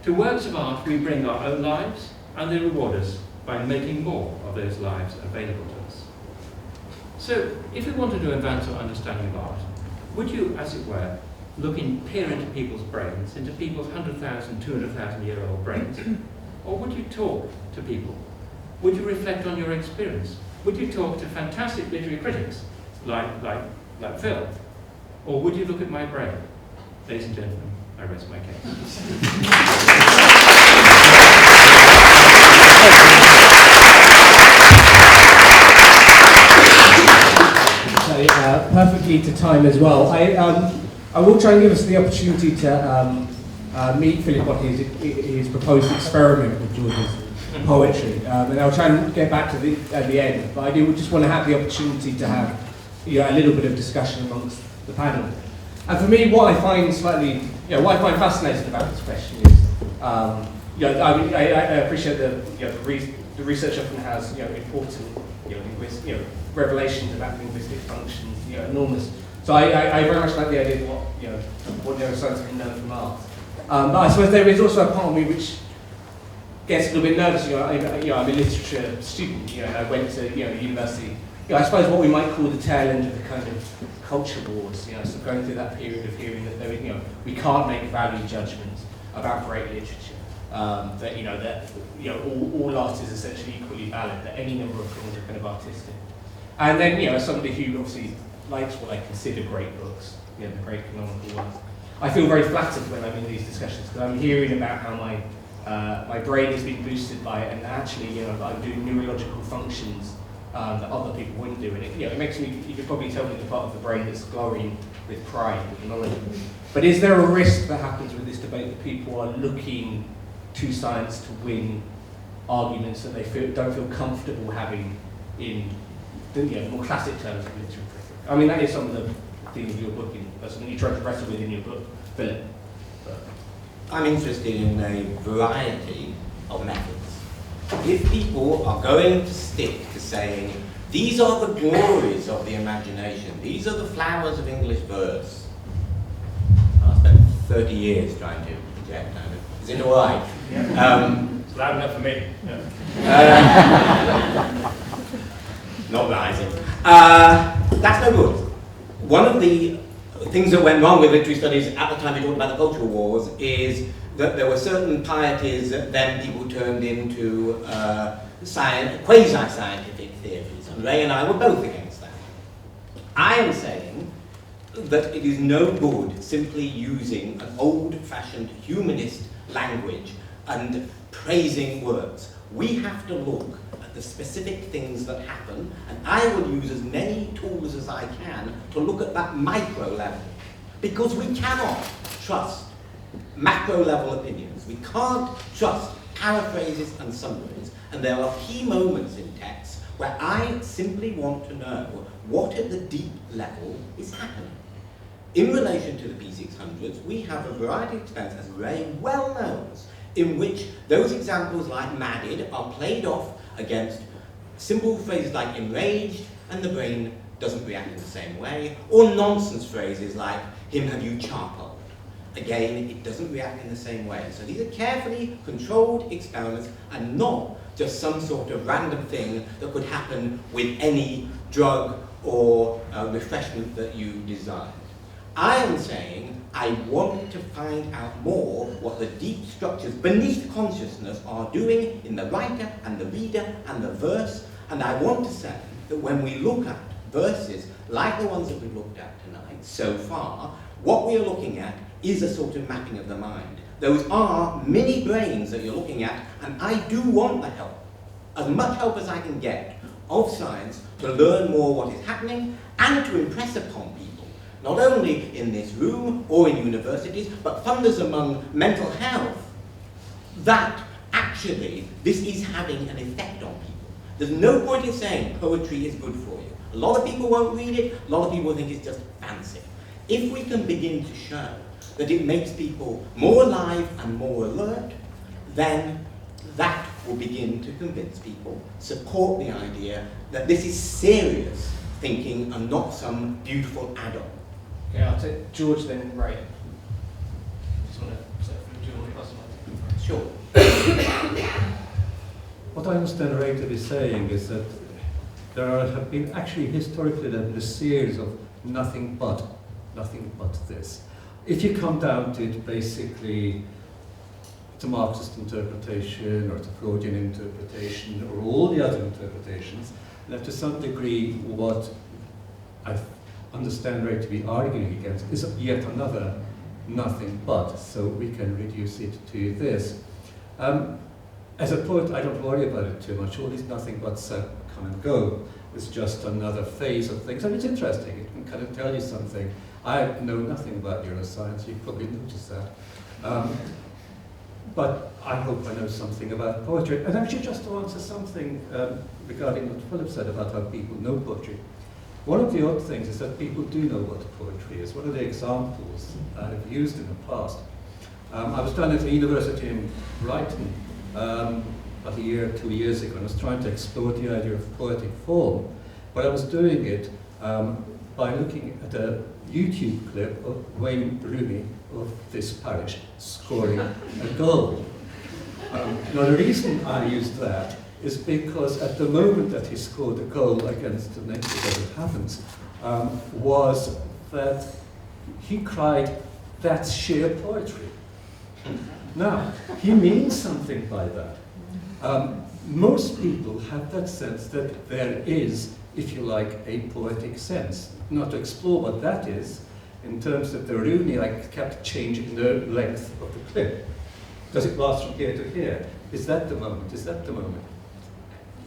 To works of art, we bring our own lives, and they reward us by making more of those lives available to us. So, if we wanted to advance our understanding of art, would you, as it were, peer into people's brains, into people's 100,000, 200,000-year-old brains? Or would you talk to people? Would you reflect on your experience? Would you talk to fantastic literary critics like Phil? Or would you look at my brain? Ladies and gentlemen, I rest my case. Perfectly to time as well. I will try and give us the opportunity to meet Philip on his proposed experiment with George's poetry, and I'll try and get back to at the end. But I do just want to have the opportunity to have a little bit of discussion amongst the panel. And for me, what I find what I find fascinating about this question is, I appreciate the research often has important revelations about linguistic functions, enormous. So I very much like the idea of what neuroscience can learn from art. But I suppose there is also a part of me which gets a little bit nervous. I'm a literature student. I went to university. I suppose what we might call the tail end of the kind of culture wars. So going through that period of hearing that we can't make value judgments about great literature. That all art is essentially equally valid. That any number of things are kind of artistic. And then as somebody who obviously likes what I consider great books, the great canonical ones, I feel very flattered when I'm in these discussions because I'm hearing about how my brain has been boosted by it, and actually I'm doing neurological functions that other people wouldn't do. And it makes me, you could probably tell me the part of the brain that's glowing with pride, with knowledge. But is there a risk that happens with this debate that people are looking to science to win arguments that they don't feel comfortable having in more classic terms of literary critique? I mean, that is some of the theme of your book, something you try to wrestle with in your book, Philip. I'm interested in a variety of methods. If people are going to stick to saying, these are the glories of the imagination, these are the flowers of English verse, I spent 30 years trying to project that. Is it all right? Yeah. It's loud enough for me. Yeah. Not rising. That's no good. One of the things that went wrong with literary studies at the time we talked about the cultural wars is that there were certain pieties that then people turned into quasi-scientific theories, and Ray and I were both against that. I am saying that it is no good simply using an old-fashioned humanist language and praising words. We have to look at the specific things that happen, and I will use as many tools as I can to look at that micro level, because we cannot trust macro level opinions. We can't trust paraphrases and summaries, and there are key moments in texts where I simply want to know what at the deep level is happening. In relation to the P600s, we have a variety of experiments, as Ray well knows, in which those examples like madded are played off against simple phrases like enraged, and the brain doesn't react in the same way, or nonsense phrases like him have you charcoal. Again, it doesn't react in the same way. So these are carefully controlled experiments and not just some sort of random thing that could happen with any drug or refreshment that you desire. I am saying I want to find out more what the deep structures beneath consciousness are doing in the writer and the reader and the verse, and I want to say that when we look at verses like the ones that we've looked at tonight so far, what we are looking at is a sort of mapping of the mind. Those are mini brains that you're looking at, and I do want the help, as much help as I can get, of science to learn more what is happening and to impress upon people, not only in this room or in universities, but funders among mental health, that actually this is having an effect on people. There's no point in saying poetry is good for you. A lot of people won't read it, a lot of people think it's just fancy. If we can begin to show that it makes people more alive and more alert, then that will begin to convince people, support the idea that this is serious thinking and not some beautiful add-on. Okay, I'll take George then Ray. Just want to say do you want to pass the mic? Sure. What I understand Ray to be saying is that there have been actually historically a series of nothing but this. If you come down to it, basically, it's a Marxist interpretation, or it's a Freudian interpretation, or all the other interpretations, that to some degree what I understand Ray to be arguing against is yet another nothing but, so we can reduce it to this. As a poet, I don't worry about it too much. All these nothing buts come and go. It's just another phase of things, and it's interesting. It can kind of tell you something. I know nothing about neuroscience. You probably noticed that. But I hope I know something about poetry. And actually, just to answer something regarding what Philip said about how people know poetry. One of the odd things is that people do know what poetry is. One of the examples I've used in the past. I was down at the university in Brighton about a year or 2 years ago, and I was trying to explore the idea of poetic form. But I was doing it by looking at a YouTube clip of Wayne Rooney of this parish scoring a goal. Now the reason I used that is because at the moment that he scored a goal against dementia, as it happens, was that he cried, "That's sheer poetry." Now, he means something by that. Most people have that sense that there is, if you like, a poetic sense. Now, to explore what that is, in terms of the Rooney, I kept changing the length of the clip. Does it last from here to here? Is that the moment? Is that the moment?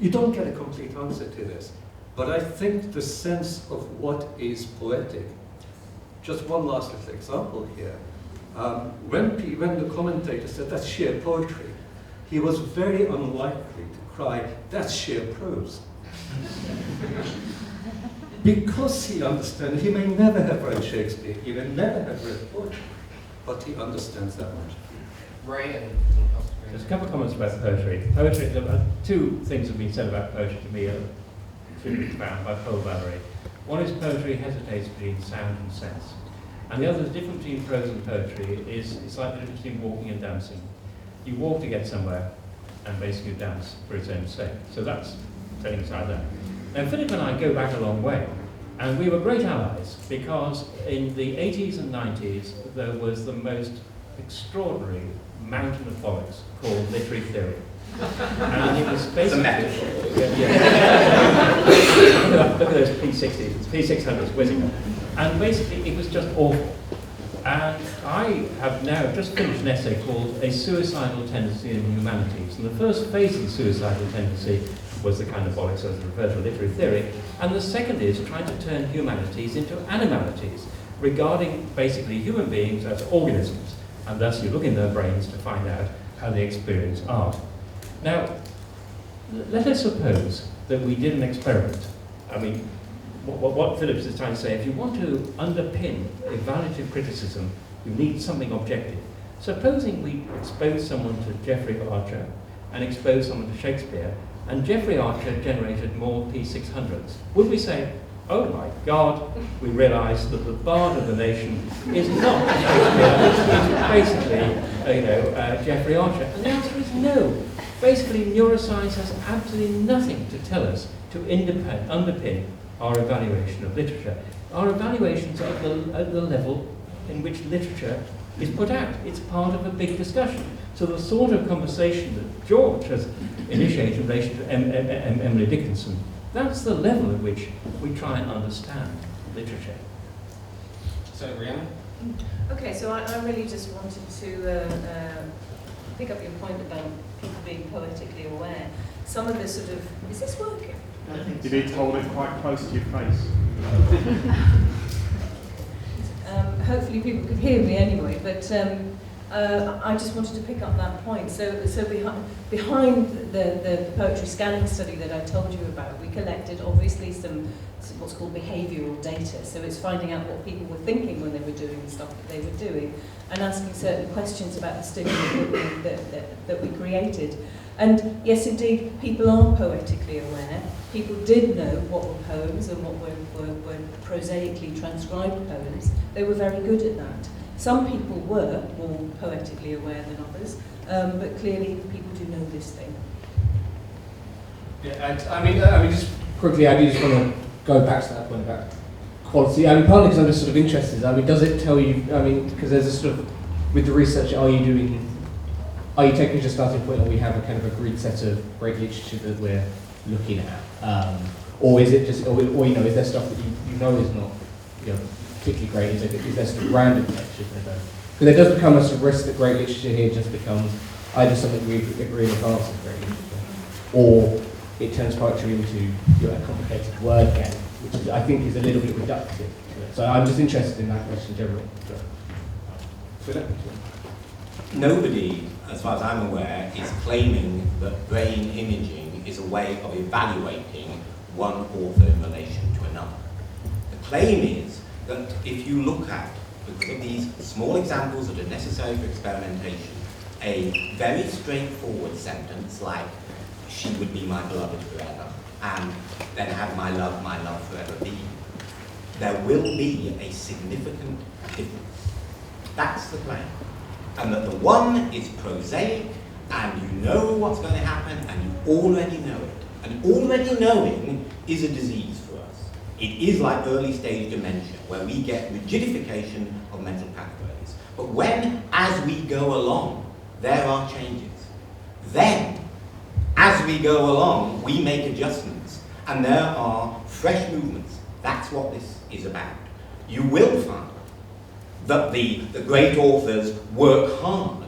You don't get a complete answer to this. But I think the sense of what is poetic, just one last little example here. When the commentator said, "That's sheer poetry," he was very unlikely to cry, "That's sheer prose." Because he understands, he may never have read Shakespeare, he may never have read poetry, but he understands that much. Ray and There's a couple of comments about poetry. Poetry, two things have been said about poetry to me, to be found by Paul Valery. One is poetry hesitates between sound and sense. And the other, the difference between prose and poetry is it's like the difference between walking and dancing. You walk to get somewhere, and basically you dance for its own sake. So that's setting aside that. Now, Philip and I go back a long way, and we were great allies because in the 80s and 90s there was the most extraordinary mountain of bollocks called literary theory. And it was basically... Look at those P60s, P600s whizzing. And basically it was just awful. And I have now just finished an essay called A Suicidal Tendency in Humanities. And the first phase of the suicidal tendency was the kind of bollocks as referred to literary theory. And the second is trying to turn humanities into animalities, regarding basically human beings as organisms. And thus you look in their brains to find out how they experience art. Now, let us suppose that we did an experiment. I mean, what Phillips is trying to say, if you want to underpin evaluative criticism, you need something objective. Supposing we expose someone to Jeffrey Archer and expose someone to Shakespeare, and Jeffrey Archer generated more P600s, would we say, oh my God, we realise that the bard of the nation is not Shakespeare, it's basically, Jeffrey Archer? And the answer is no. Basically, neuroscience has absolutely nothing to tell us to underpin our evaluation of literature. Our evaluations are at the level in which literature is put out. It's part of a big discussion. So the sort of conversation that George has initiated in relation to Emily Dickinson, that's the level at which we try and understand literature. So, Rianne? Okay, so I really just wanted to pick up your point about people being poetically aware. Some of the sort of, is this working? You need to hold it quite close to your face. Hopefully people can hear me anyway, but I just wanted to pick up that point. So behind the poetry scanning study that I told you about, we collected obviously some what's called behavioural data. So it's finding out what people were thinking when they were doing the stuff that they were doing, and asking certain questions about the stimuli that we created. And yes, indeed, people are poetically aware. People did know what were poems and what were prosaically transcribed poems. They were very good at that. Some people were more poetically aware than others, but clearly people do know this thing. Yeah, and I mean, just quickly, I do just want to go back to that point about quality. I mean, partly because I'm just sort of interested. I mean, does it tell you? I mean, because there's a sort of with the research, are you taking as a starting point, or we have a kind of agreed set of great literature that we're looking at, or is it just, or you know, is there stuff that you know is not, you know, particularly great? Is there sort of random literature? Because there does become a sort of risk that great literature here just becomes either something we agree in advance of great literature, or it turns poetry into, you know, a complicated word game, which is, I think is a little bit reductive to it. So I'm just interested in that question generally. Nobody, as far as I'm aware, is claiming that brain imaging is a way of evaluating one author in relation to another. The claim is that if you look at, because of these small examples that are necessary for experimentation, a very straightforward sentence like, she would be my beloved forever, and then have my love forever be, there will be a significant difference. That's the claim. And that the one is prosaic, and you know what's going to happen, and you already know it. And already knowing is a disease for us. It is like early stage dementia, where we get rigidification of mental pathways. But when, as we go along, there are changes, then, as we go along, we make adjustments, and there are fresh movements. That's what this is about. You will find that the great authors work hard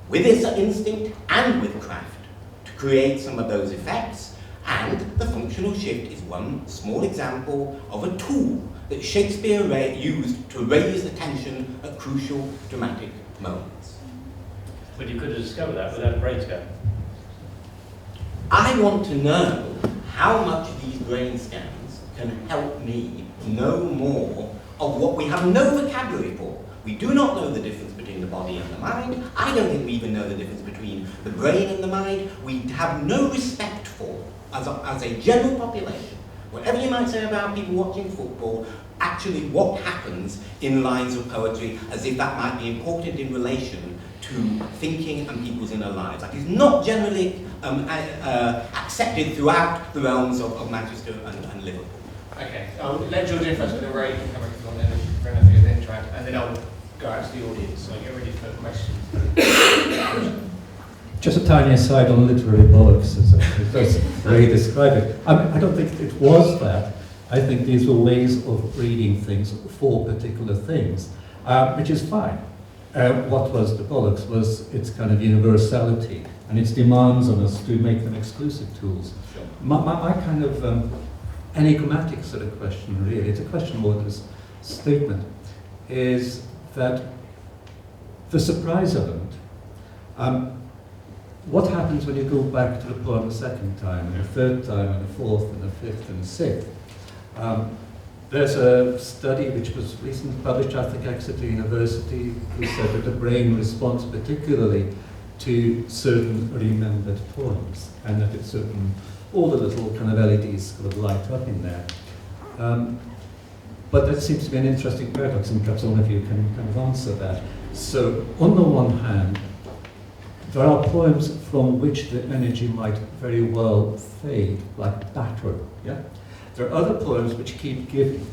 with this instinct and with craft to create some of those effects, and the functional shift is one small example of a tool that Shakespeare used to raise the tension at crucial dramatic moments. But you could have discovered that without a brain scan. I want to know how much these brain scans can help me know more of what we have no vocabulary for. We do not know the difference between the body and the mind. I don't think we even know the difference between the brain and the mind. We have no respect for, as a general population, whatever you might say about people watching football, actually what happens in lines of poetry, as if that might be important in relation to thinking and people's inner lives. That is not generally accepted throughout the realms of Manchester and Liverpool. Okay, I'll let Georgia first, but then Ray can come back on, and then then try, and then I'll go out to the audience, so get ready for questions. Just a tiny aside on literary bollocks, as Ray described it. I don't think it was that. I think these were ways of reading things for particular things, which is fine. What was the bollocks was its kind of universality and its demands on us to make them exclusive tools. Sure. My kind of enigmatic sort of question, really, it's a question more than a statement, is that the surprise element, what happens when you go back to the poem a second time, and a third time, and a fourth, and a fifth, and a sixth? There's a study which was recently published, I think, Exeter University, who said that the brain responds particularly to certain remembered poems, and that it's certain, all the little kind of LEDs kind of light up in there. But that seems to be an interesting paradox, and perhaps one of you can kind of answer that. So, on the one hand, there are poems from which the energy might very well fade, like batter, yeah? There are other poems which keep giving,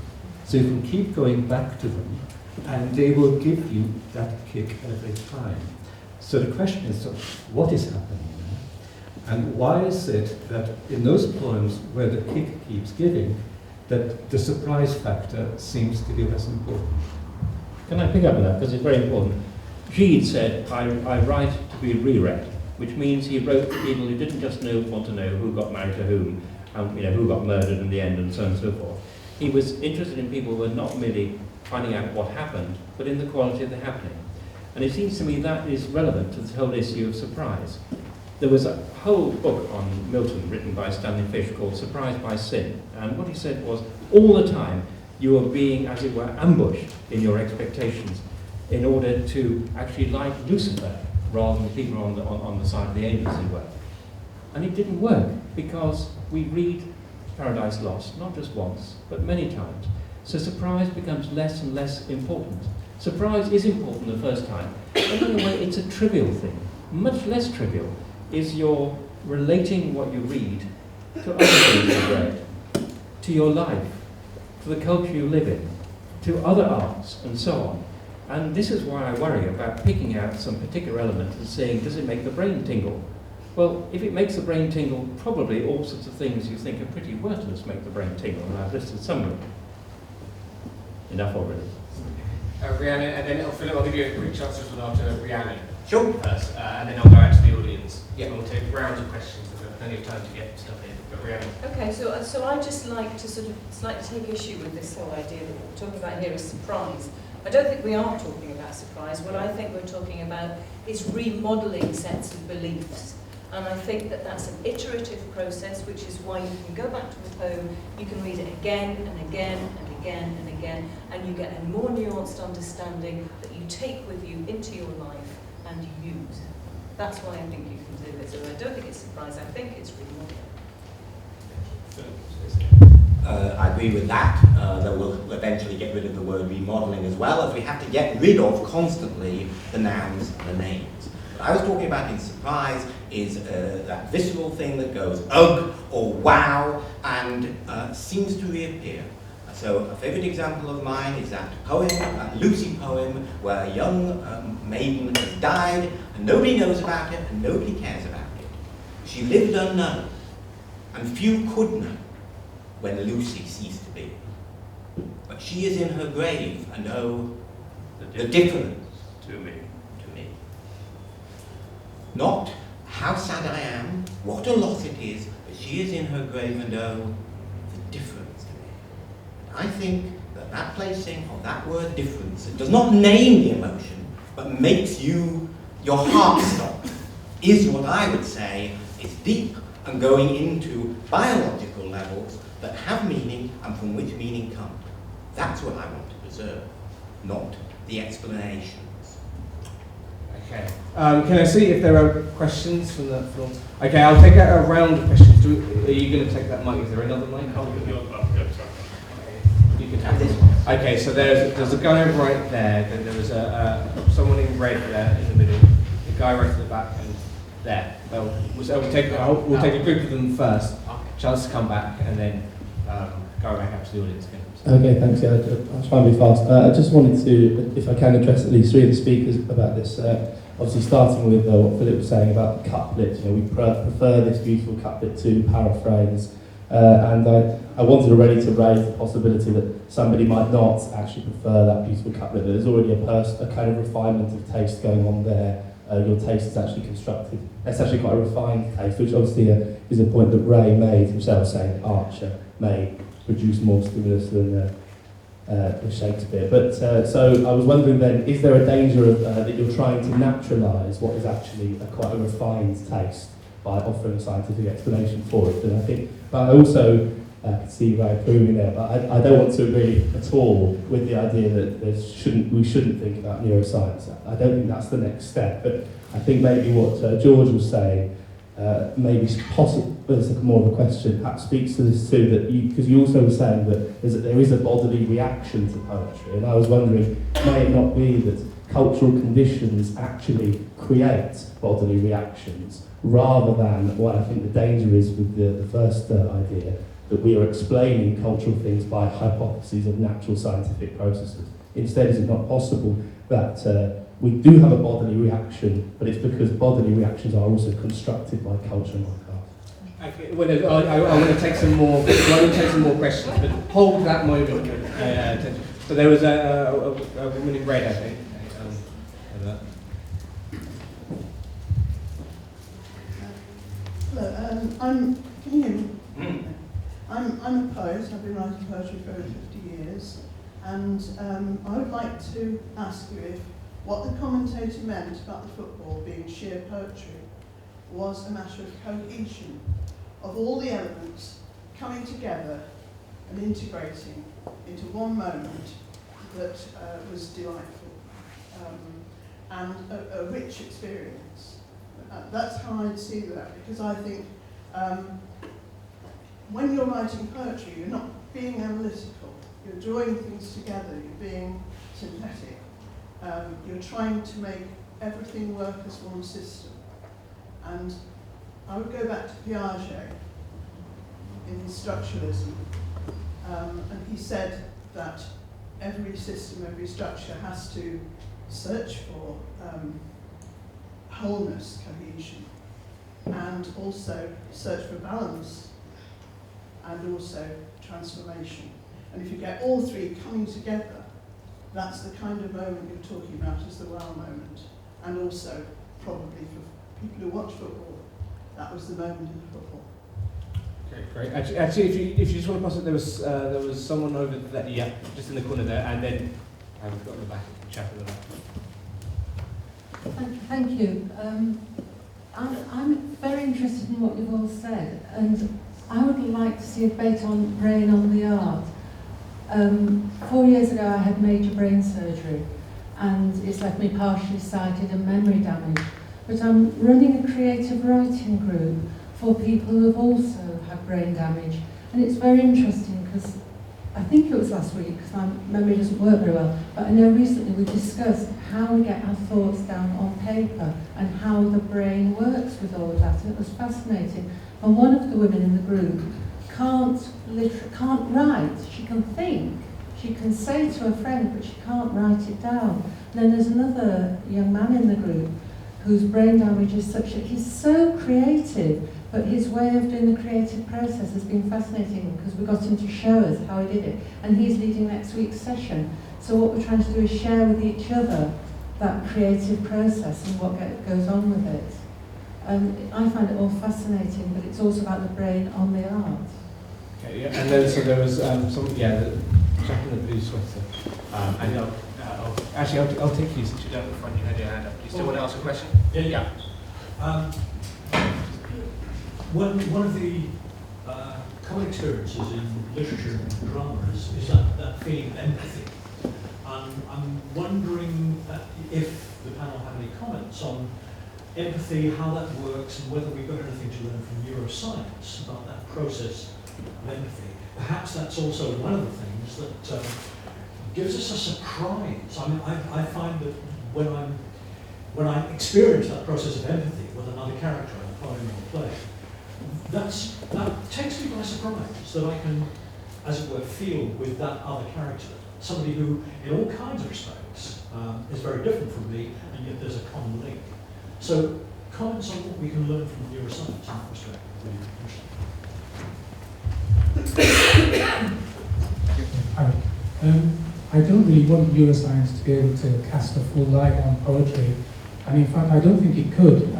so you can keep going back to them, and they will give you that kick every time. So the question is, so what is happening there? And why is it that in those poems where the kick keeps giving, that the surprise factor seems to be less important? Can I pick up on that, because it's very important. Gide said, I write to be reread, which means he wrote to people who didn't just want to know who got married to whom, and who got murdered in the end, and so on and so forth. He was interested in people who were not merely finding out what happened, but in the quality of the happening. And it seems to me that is relevant to the whole issue of surprise. There was a whole book on Milton written by Stanley Fish called Surprise by Sin, and what he said was, all the time you are being, as it were, ambushed in your expectations in order to actually like Lucifer rather than the people on the side of the angels, as it were. And it didn't work, because we read Paradise Lost, not just once, but many times. So surprise becomes less and less important. Surprise is important the first time, but in a way it's a trivial thing. Much less trivial is your relating what you read to other things you've read, to your life, to the culture you live in, to other arts, and so on. And this is why I worry about picking out some particular element and saying, does it make the brain tingle? Well, if it makes the brain tingle, probably all sorts of things you think are pretty worthless make the brain tingle, and I've listed some of them. Enough already. Rianne, and then Philip, I'll give you a quick chance to respond after Rianne Sure. first, and then I'll go out to the audience. Yeah. And we'll take rounds of questions, so there's plenty of time to get stuff in. But Rianne. Okay, so I just like to sort of slightly take issue with this whole idea that we're talking about here is surprise. I don't think we are talking about surprise. What I think we're talking about is remodelling sets of beliefs. And I think that that's an iterative process, which is why you can go back to the poem, you can read it again and again and again and again, and you get a more nuanced understanding that you take with you into your life and you use. That's why I think you can do it. So I don't think it's surprise, I think it's remodelling. I agree with that. That we'll eventually get rid of the word remodelling as well, as we have to get rid of constantly the nouns and the names. What I was talking about in surprise is that visceral thing that goes ugh or wow and seems to reappear. So a favourite example of mine is that poem, that Lucy poem, where a young maiden has died and nobody knows about it and nobody cares about it. She lived unknown, and few could know when Lucy ceased to be. But she is in her grave, and oh, the difference to me. Not how sad I am, what a loss it is, but she is in her grave, and oh, the difference to me. I think that that placing of that word difference, it does not name the emotion, but makes your heart stop, is what I would say is deep and going into biological levels that have meaning and from which meaning comes. That's what I want to preserve, not the explanations. Okay. Can I see if there are questions from the floor? Okay, I'll take a round of questions. Are you going to take that mic? Is there another mic? You can have this one. Okay, so there's a guy right there. Then there was someone in red there in the middle. The guy right at the back and there. We'll take a group of them first. Chance to come back and then go back up to the audience again. Okay, thanks. Yeah, I'll try and be fast. I just wanted to, if I can, address at least three of the speakers about this. Obviously, starting with what Philip was saying about the couplet. We prefer this beautiful couplet to paraphrase. And I wanted already to raise the possibility that somebody might not actually prefer that beautiful couplet. That there's already a kind of refinement of taste going on there. Your taste is actually constructed. It's actually quite a refined taste, which obviously is a point that Ray made himself, saying Archer may produce more stimulus than Shakespeare. But so I was wondering then, is there a danger of, that you're trying to naturalise what is actually quite a refined taste by offering a scientific explanation for it? And I think, but I also can see Ray approving there, but I don't want to agree at all with the idea that we shouldn't think about neuroscience. I don't think that's the next step, but I think maybe what George was saying maybe possible, but it's more of a question, perhaps speaks to this too, that because you also were saying that there is a bodily reaction to poetry, and I was wondering, may it not be that cultural conditions actually create bodily reactions, rather than what I think the danger is with the first idea, that we are explaining cultural things by hypotheses of natural scientific processes. Instead, is it not possible that we do have a bodily reaction, but it's because bodily reactions are also constructed by culture and by art? Okay, well, I want to take some more. I want to take some more questions, but hold that moment. So there was a woman in red, I think. Hello, can you hear me? I'm a poet. I've been writing poetry for over 50 years, and I would like to ask you if what the commentator meant about the football being sheer poetry was a matter of cohesion, of all the elements coming together and integrating into one moment that was delightful and a rich experience. That's how I see that, because I think when you're writing poetry, you're not being analytical, you're drawing things together, you're being synthetic, you're trying to make everything work as one system. And I would go back to Piaget in his structuralism, and he said that every system, every structure has to search for wholeness, cohesion, and also search for balance, and also transformation. And if you get all three coming together, that's the kind of moment you're talking about as the wow moment. And also, probably for people who watch football, that was the moment in football. Okay, great. Actually, if you just want to pass it, there was someone over there, yeah, just in the corner there, and then we've got in the back, chap in the back. Thank you. I'm very interested in what you've all said, and I would like to see a debate on brain on the art. 4 years ago I had major brain surgery, and it's left me partially sighted and memory damage. But I'm running a creative writing group for people who have also had brain damage, and it's very interesting because I think it was last week, because my memory doesn't work very well, but I know recently we discussed how we get our thoughts down on paper and how the brain works with all of that, and it was fascinating. And one of the women in the group can't write. She can think, she can say to a friend, but she can't write it down. And then there's another young man in the group whose brain damage is such that he's so creative, but his way of doing the creative process has been fascinating because we got him to show us how he did it, and he's leading next week's session. So what we're trying to do is share with each other that creative process and what goes on with it. I find it all fascinating, but it's also about the brain on the art. Okay, yeah, and then so there was some, yeah, the chap in the blue sweater. And I'll take you since you're down in the front, you had your hand up. Do you still want to ask a question? Yeah. One of the common experiences in literature and drama is that feeling of empathy. I'm wondering if the panel have any comments on empathy, how that works, and whether we've got anything to learn from neuroscience about that process of empathy. Perhaps that's also one of the things that gives us a surprise. I mean, I find that when I experience that process of empathy with another character in a poem or play, that takes me by surprise, that I can, as it were, feel with that other character, somebody who, in all kinds of respects, is very different from me, and yet there's a common link. So, comments on what we can learn from neuroscience in that respect would be interesting. Hi. I don't really want neuroscience to be able to cast a full light on poetry, and in fact I don't think it could.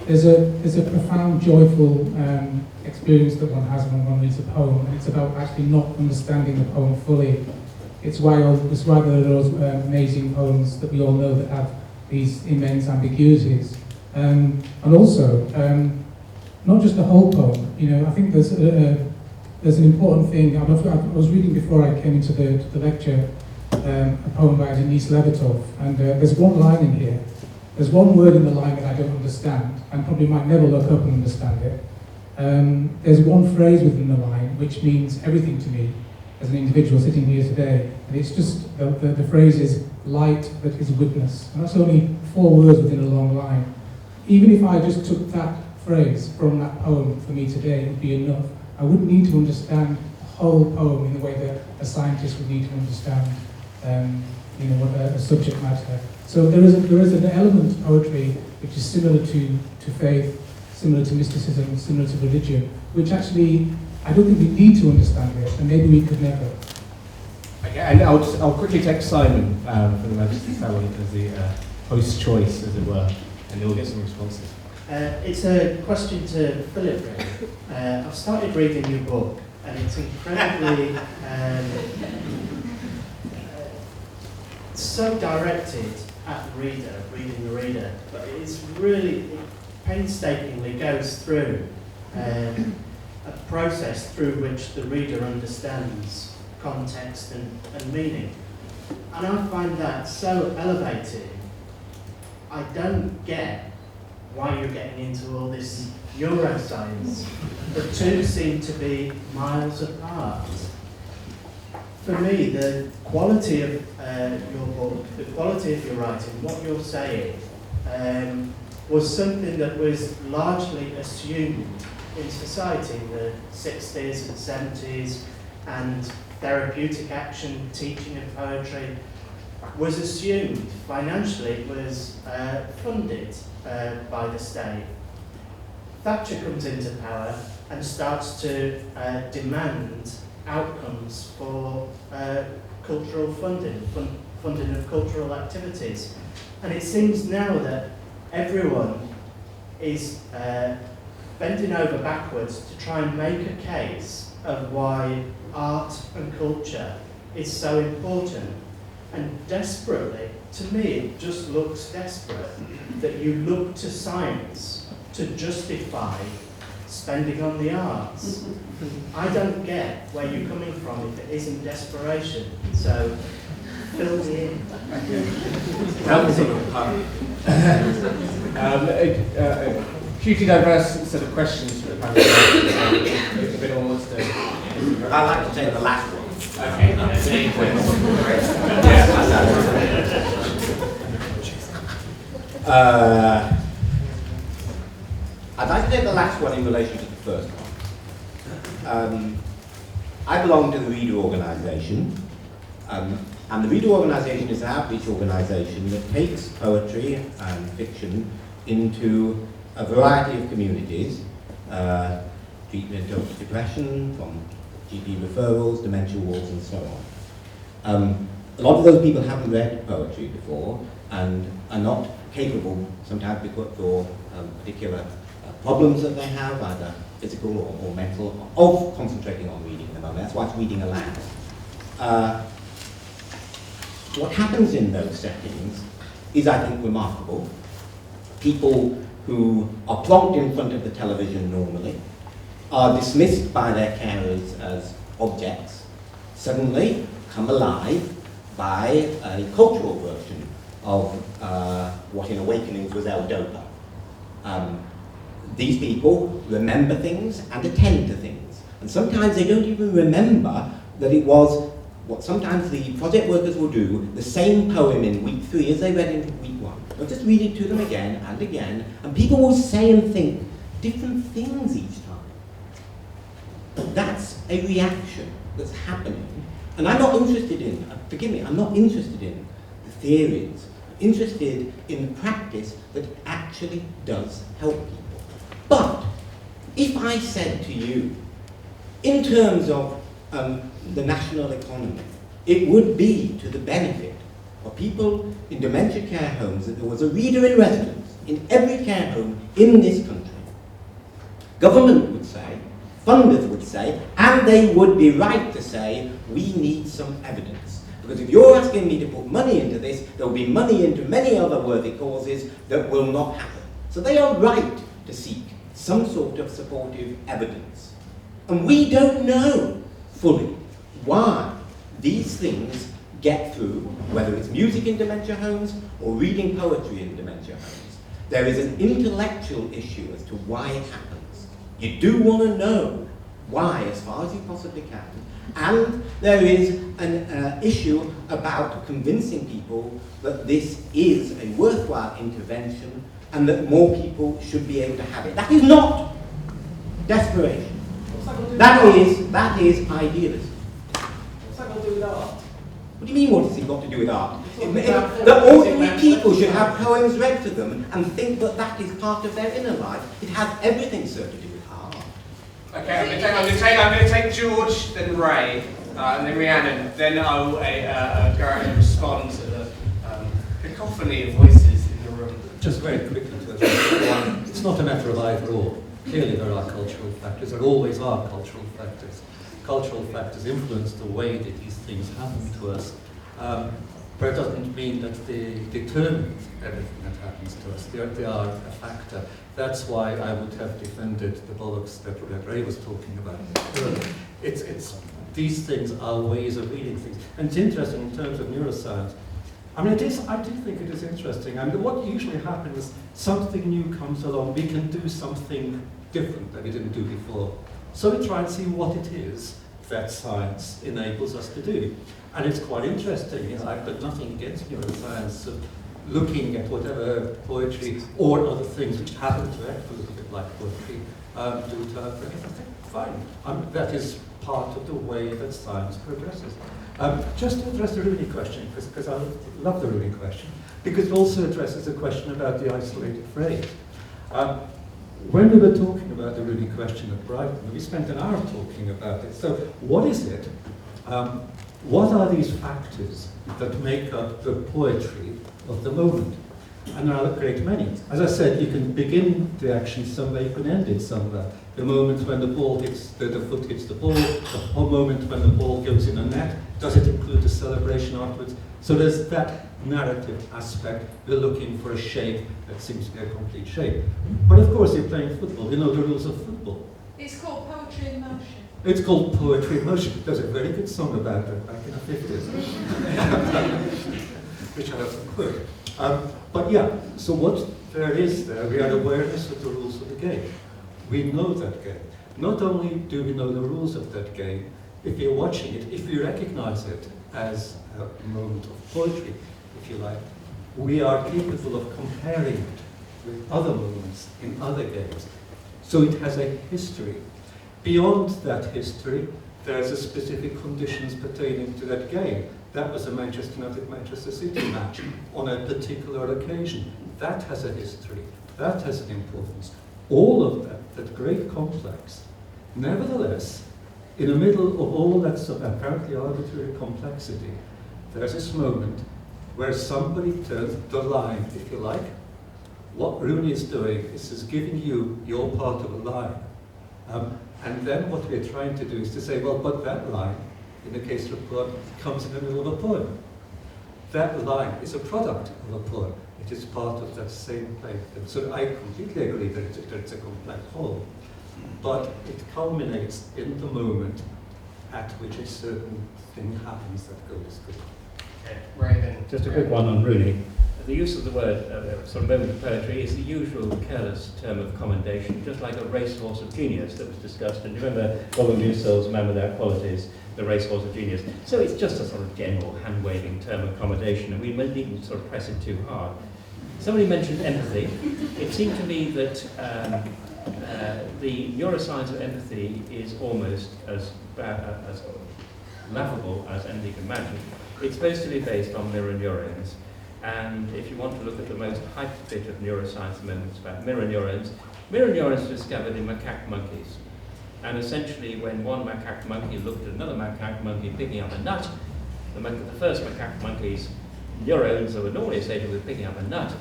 There's a profound, joyful experience that one has when one reads a poem, and it's about actually not understanding the poem fully. It's why there are those amazing poems that we all know that have these immense ambiguities. And also, not just the whole poem, you know, I think there's an important thing. I was reading before I came into the lecture a poem by Denise Levertov, and there's one line in here. There's one word in the line that I don't understand, and probably might never look up and understand it. There's one phrase within the line which means everything to me as an individual sitting here today, and it's just, the phrase is light that is witness, and that's only 4 words within a long line. Even if I just took that phrase from that poem for me today, it would be enough. I wouldn't need to understand the whole poem in the way that a scientist would need to understand a subject matter. So there is an element of poetry which is similar to faith, similar to mysticism, similar to religion, which actually I don't think we need to understand it, and maybe we could never. Okay, and I'll quickly take Simon from the Manchester Salon as the host choice, as it were, and then we'll get some responses. It's a question to Philip, really. I've started reading your book, and it's incredibly so directed at the reader, reading the reader, but it's really, it painstakingly goes through a process through which the reader understands context and meaning. And I find that so elevating. I don't get why you're getting into all this neuroscience. The two seem to be miles apart. For me, the quality of your book, the quality of your writing, what you're saying, was something that was largely assumed in society in the 60s and 70s, and therapeutic action, teaching of poetry was assumed. Financially, it was funded by the state. Thatcher comes into power and starts to demand outcomes for cultural funding, funding of cultural activities. And it seems now that everyone is bending over backwards to try and make a case of why art and culture is so important. And desperately, to me, it just looks desperate that you look to science to justify spending on the arts. I don't get where you're coming from if it isn't desperation. So, fill me in. Hugely diverse set of questions for the panel. If anyone wants to. I'd like to take the last one. Okay. I'd like to take the last one in relation to the first one. I belong to the Reader Organisation, and the Reader Organisation is an outreach organisation that takes poetry and fiction into a variety of communities, treatment of depression, from GP referrals, dementia wards, and so on. A lot of those people haven't read poetry before and are not capable, sometimes because for particular problems that they have, either physical or mental, of concentrating on reading at the moment. That's why it's reading aloud. What happens in those settings is, I think, remarkable. People who are plonked in front of the television normally are dismissed by their carers as objects, suddenly come alive by a cultural version of what in Awakenings was L-Dopa. These people remember things and attend to things. And sometimes they don't even remember that it was what sometimes the project workers will do, the same poem in week 3 as they read in week 1. They'll just read it to them again and again, and people will say and think different things each time. That's a reaction that's happening. And I'm not interested in, forgive me, I'm not interested in the theories. I'm interested in the practice that actually does help people. But if I said to you, in terms of the national economy, it would be to the benefit of people in dementia care homes that there was a reader in residence in every care home in this country. Government would say, funders would say, and they would be right to say, we need some evidence. Because if you're asking me to put money into this, there will be money into many other worthy causes that will not happen. So they are right to seek some sort of supportive evidence. And we don't know fully why these things get through, whether it's music in dementia homes or reading poetry in dementia homes. There is an intellectual issue as to why it happens. You do want to know why as far as you possibly can. And there is an issue about convincing people that this is a worthwhile intervention and that more people should be able to have it. That is not desperation. That is idealism. What's that got to do with art? What do you mean, what has it got to do with art? That ordinary people should have poems read to them and think that that is part of their inner life. It has everything, sir, to do with art. Okay, I'm going to take George, then Ray, and then Rianne, then I will go out and respond to the cacophony of voices in the room. Just very quickly to address it's not a matter of either or. Clearly there are cultural factors, there always are cultural factors. Cultural factors influence the way that these things happen to us. But it doesn't mean that they determine everything that happens to us. They are a factor. That's why I would have defended the bollocks that Ray was talking about. These things are ways of reading things. And it's interesting in terms of neuroscience. I mean, I do think it is interesting. I mean, what usually happens is something new comes along. We can do something different that we didn't do before. So we try and see what it is that science enables us to do. And it's quite interesting. I've got nothing against neuroscience of looking at whatever poetry or other things which happen to act a little bit like poetry do to our brain. I think, fine. That is part of the way that science progresses. Just to address the Rooney question, because I love the Rooney question, because it also addresses a question about the isolated phrase. When we were talking about the Rooney question at Brighton, we spent an hour talking about it. So what is it? What are these factors that make up the poetry of the moment? And there are a great many. As I said, you can begin the action somewhere, you can end it somewhere. The moment when the ball hits, the foot hits the ball, the moment when the ball goes in a net, does it include the celebration afterwards? So there's that narrative aspect. We're looking for a shape that seems to be a complete shape. But of course, you're playing football. You know the rules of football. It's called poetry in motion. It's called poetry in motion. There's a very good song about it back in the 50s, which I have to quote. But yeah, so what there is there, we are awareness of the rules of the game. We know that game. Not only do we know the rules of that game, if you're watching it, if you recognize it as a moment of poetry, if you like, we are capable of comparing it with other moments in other games. So it has a history. Beyond that history, there's a specific conditions pertaining to that game. That was a Manchester United-Manchester City match on a particular occasion. That has a history. That has an importance. All of that great complex. Nevertheless, in the middle of all that apparently arbitrary complexity, there's this moment where somebody turns the line, if you like. What Rooney is doing is giving you your part of a line. And then what we're trying to do is to say, well, but that line, in the case of a poem, comes in the middle of a poem. That line is a product of a poem. It is part of that same play. And so I completely agree that it's a complex whole. But it culminates in the moment at which a certain thing happens that goes good. Just a quick one on Rooney. The use of the word sort of moment of poetry is the usual careless term of commendation, just like a racehorse of genius that was discussed. And remember Robert Musil's Man Without Qualities, the racehorse of genius. So it's just a sort of general hand-waving term of commendation, and we needn't sort of press it too hard. Somebody mentioned empathy. It seemed to me that the neuroscience of empathy is almost as laughable as anything can imagine. It's supposed to be based on mirror neurons. And if you want to look at the most hyped bit of neuroscience at the moment, it's about mirror neurons. Mirror neurons were discovered in macaque monkeys. And essentially, when one macaque monkey looked at another macaque monkey picking up a nut, the first macaque monkey's neurons that were normally associated with picking up a nut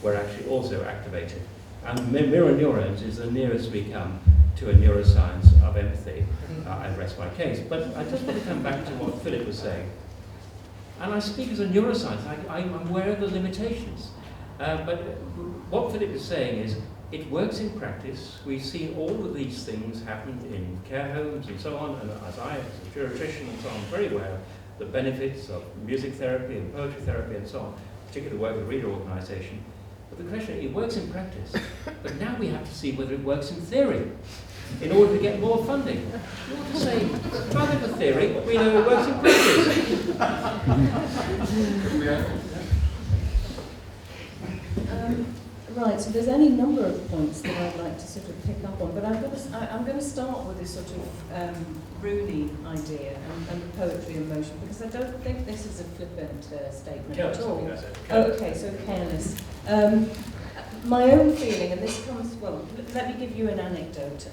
were actually also activated. And mirror neurons is the nearest we come to a neuroscience of empathy. I rest my case. But I just want to come back to what Philip was saying. And I speak as a neuroscientist. I'm aware of the limitations. But what Philip is saying is, it works in practice. We see all of these things happen in care homes and so on, and as I, as a geriatrician and so on, very aware of the benefits of music therapy and poetry therapy and so on, particularly the work with reader organisation. But the question is, it works in practice, but now we have to see whether it works in theory in order to get more funding. You want to say, rather than theory, we know it works in practice. Right, so there's any number of points that I'd like to sort of pick up on, but I'm going to start with this sort of Rooney idea and the poetry in motion, because I don't think this is a flippant statement at all. Oh, okay, so careless. My own feeling, and this comes, well, let me give you an anecdote.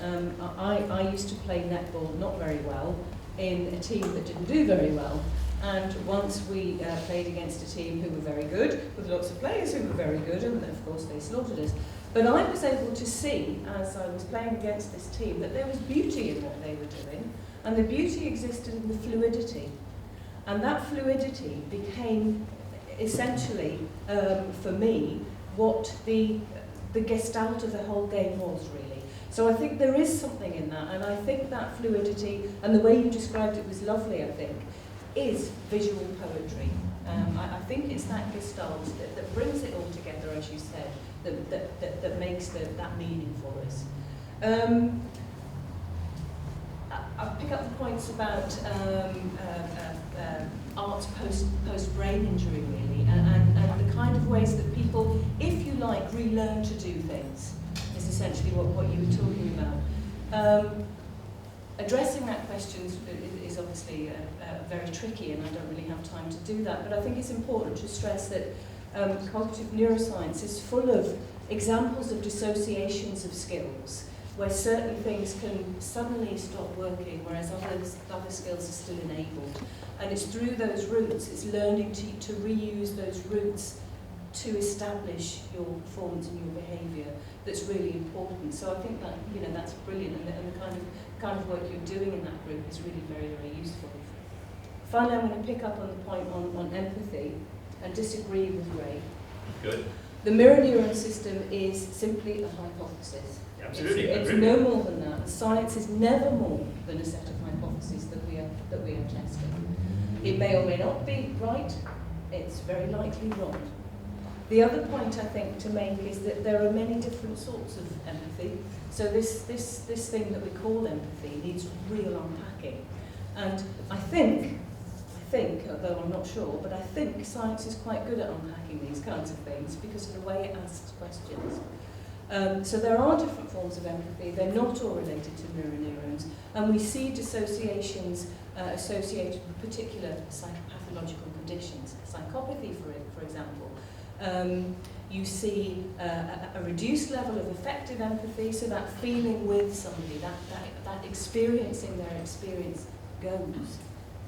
I used to play netball not very well in a team that didn't do very well. And once we played against a team who were very good, with lots of players who were very good, and of course they slaughtered us. But I was able to see, as I was playing against this team, that there was beauty in what they were doing, and the beauty existed in the fluidity. And that fluidity became essentially, for me, what the gestalt of the whole game was, really. So I think there is something in that, and I think that fluidity, and the way you described it was lovely, I think, is visual poetry. I think it's that gestalt that brings it all together, as you said, that makes that meaning for us. I'll pick up the points about art post-brain injury, really, and the kind of ways that people, if you like, relearn to do things, is essentially what you were talking about. Addressing that question is obviously very tricky, and I don't really have time to do that, but I think it's important to stress that cognitive neuroscience is full of examples of dissociations of skills, where certain things can suddenly stop working, whereas other skills are still enabled. And it's through those routes, it's learning to reuse those routes to establish your performance and your behaviour that's really important. So I think that, you know, that's brilliant, and the kind of work you're doing in that group is really very, very useful. Finally, I'm going to pick up on the point on empathy and disagree with Ray. Good. The mirror neuron system is simply a hypothesis. Absolutely. It's no more than that. Science is never more than a set of hypotheses that we are testing. It may or may not be right. It's very likely wrong. The other point I think to make is that there are many different sorts of empathy. So this thing that we call empathy needs real unpacking. And I think, although I'm not sure, but I think science is quite good at unpacking these kinds of things because of the way it asks questions. So there are different forms of empathy. They're not all related to mirror neurons, and we see dissociations associated with particular psychopathological conditions. Psychopathy, for example. You see a reduced level of affective empathy, so that feeling with somebody, that experiencing their experience goes.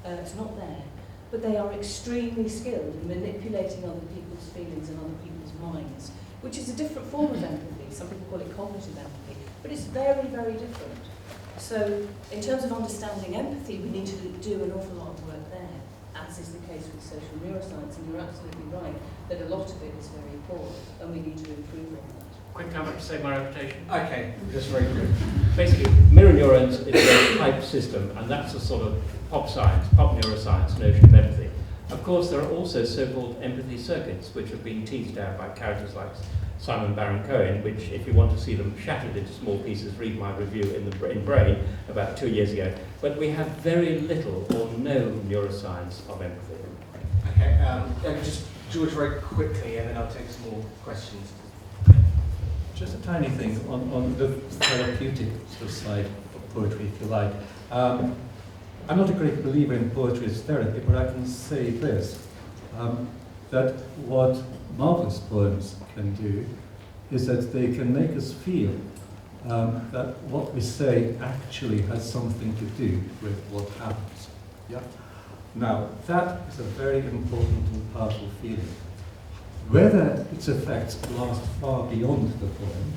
It's not there. But they are extremely skilled in manipulating other people's feelings and other people's minds, which is a different form of empathy. Some people call it cognitive empathy, but it's very, very different. So in terms of understanding empathy, we need to do an awful lot of work there, as is the case with social neuroscience, and you're absolutely right that a lot of it is very poor, and we need to improve on that. Quick comment to save my reputation. Okay, just very quick. Basically, mirror neurons is a type system, and that's a sort of pop science, pop neuroscience notion of empathy. Of course, there are also so-called empathy circuits, which have been teased out by characters like Simon Baron-Cohen, which, if you want to see them shattered into small pieces, read my review in Brain about 2 years ago. But we have very little or no neuroscience of empathy. Okay, just George very quickly, and then I'll take some more questions. Just a tiny thing on the therapeutic sort of side of poetry, if you like. I'm not a great believer in poetry as therapy, but I can say this, that what marvelous poems can do is that they can make us feel that what we say actually has something to do with what happens. Yeah? Now, that is a very important and powerful feeling. Whether its effects last far beyond the poem,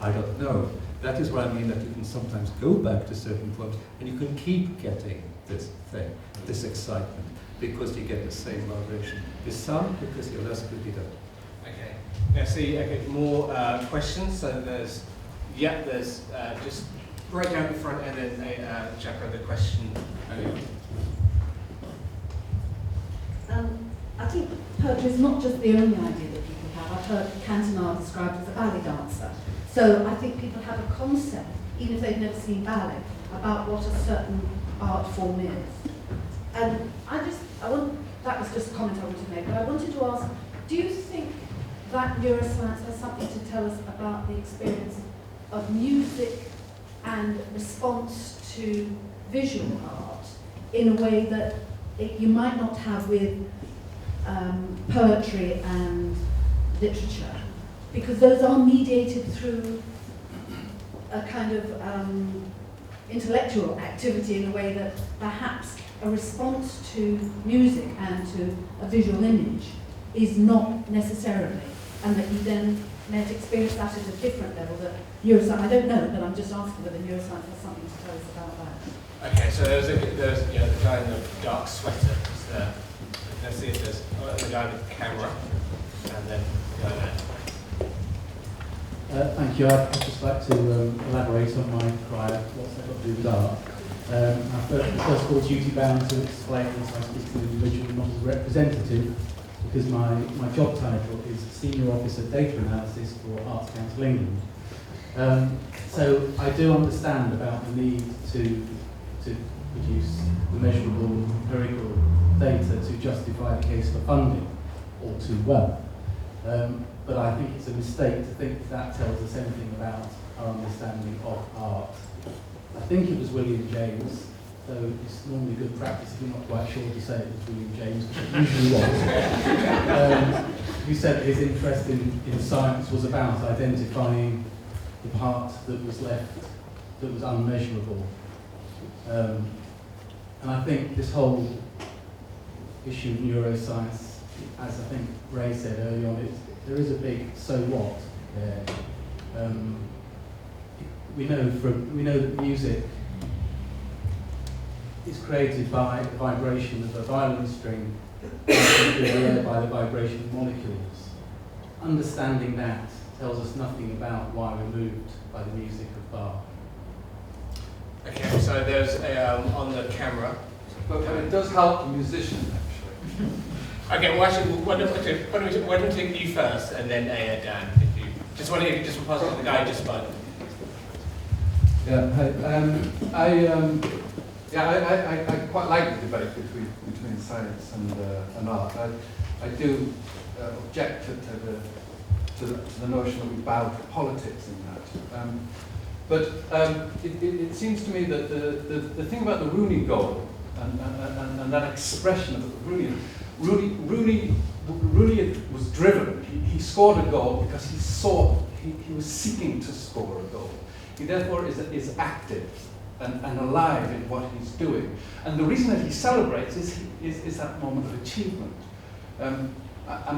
I don't know. That is what I mean, that you can sometimes go back to certain poems and you can keep getting this thing, this excitement, because you get the same vibration. With some, because you're less good, you don't. Okay. Now see, more questions. So there's just right down the front, and then Jack had a question earlier. I think poetry is not just the only idea that people have. I've heard Cantona described as a ballet dancer. So I think people have a concept, even if they've never seen ballet, about what a certain art form is. And that was just a comment I wanted to make, but I wanted to ask, do you think that neuroscience has something to tell us about the experience of music and response to visual art in a way that you might not have with poetry and literature, because those are mediated through a kind of intellectual activity in a way that perhaps a response to music and to a visual image is not necessarily, and that you then may experience that at a different level. That neuroscience, I don't know, but I'm just asking whether neuroscience has something to tell us about that. Okay, so there's the guy in the dark sweater. Is there? Let's see if there's the guy with the camera, and then go there. Thank you. I'd just like to elaborate on my cry of what's that got to do with art. I'm first of all duty bound to explain as I speak to the individual, not as a representative, because my job title is Senior Officer Data Analysis for Arts Council England. So I do understand about the need to produce the measurable empirical data to justify the case for funding, all too well. But I think it's a mistake to think that tells us anything about our understanding of art. I think it was William James, though it's normally good practice if you're not quite sure to say it was William James, but it usually was, who said that his interest in science was about identifying the part that was left that was unmeasurable. And I think this whole issue of neuroscience, as I think Ray said early on, there is a big so what there. We know that music is created by the vibration of a violin string by the vibration of molecules. Understanding that tells us nothing about why we're moved by the music of Bach. Okay, so there's on the camera. But it does help the musician, actually. Okay, well actually, why don't we take you first, and then Dan, if you just want to pass it to the guy who just spoke. Yeah, I quite like the debate between science and art. I do object to the notion that we bow to politics in that. But it seems to me that the thing about the Rooney goal and that expression of Rooney was driven. He scored a goal because he was seeking to score a goal. He therefore is active and alive in what he's doing. And the reason that he celebrates is that moment of achievement. I'm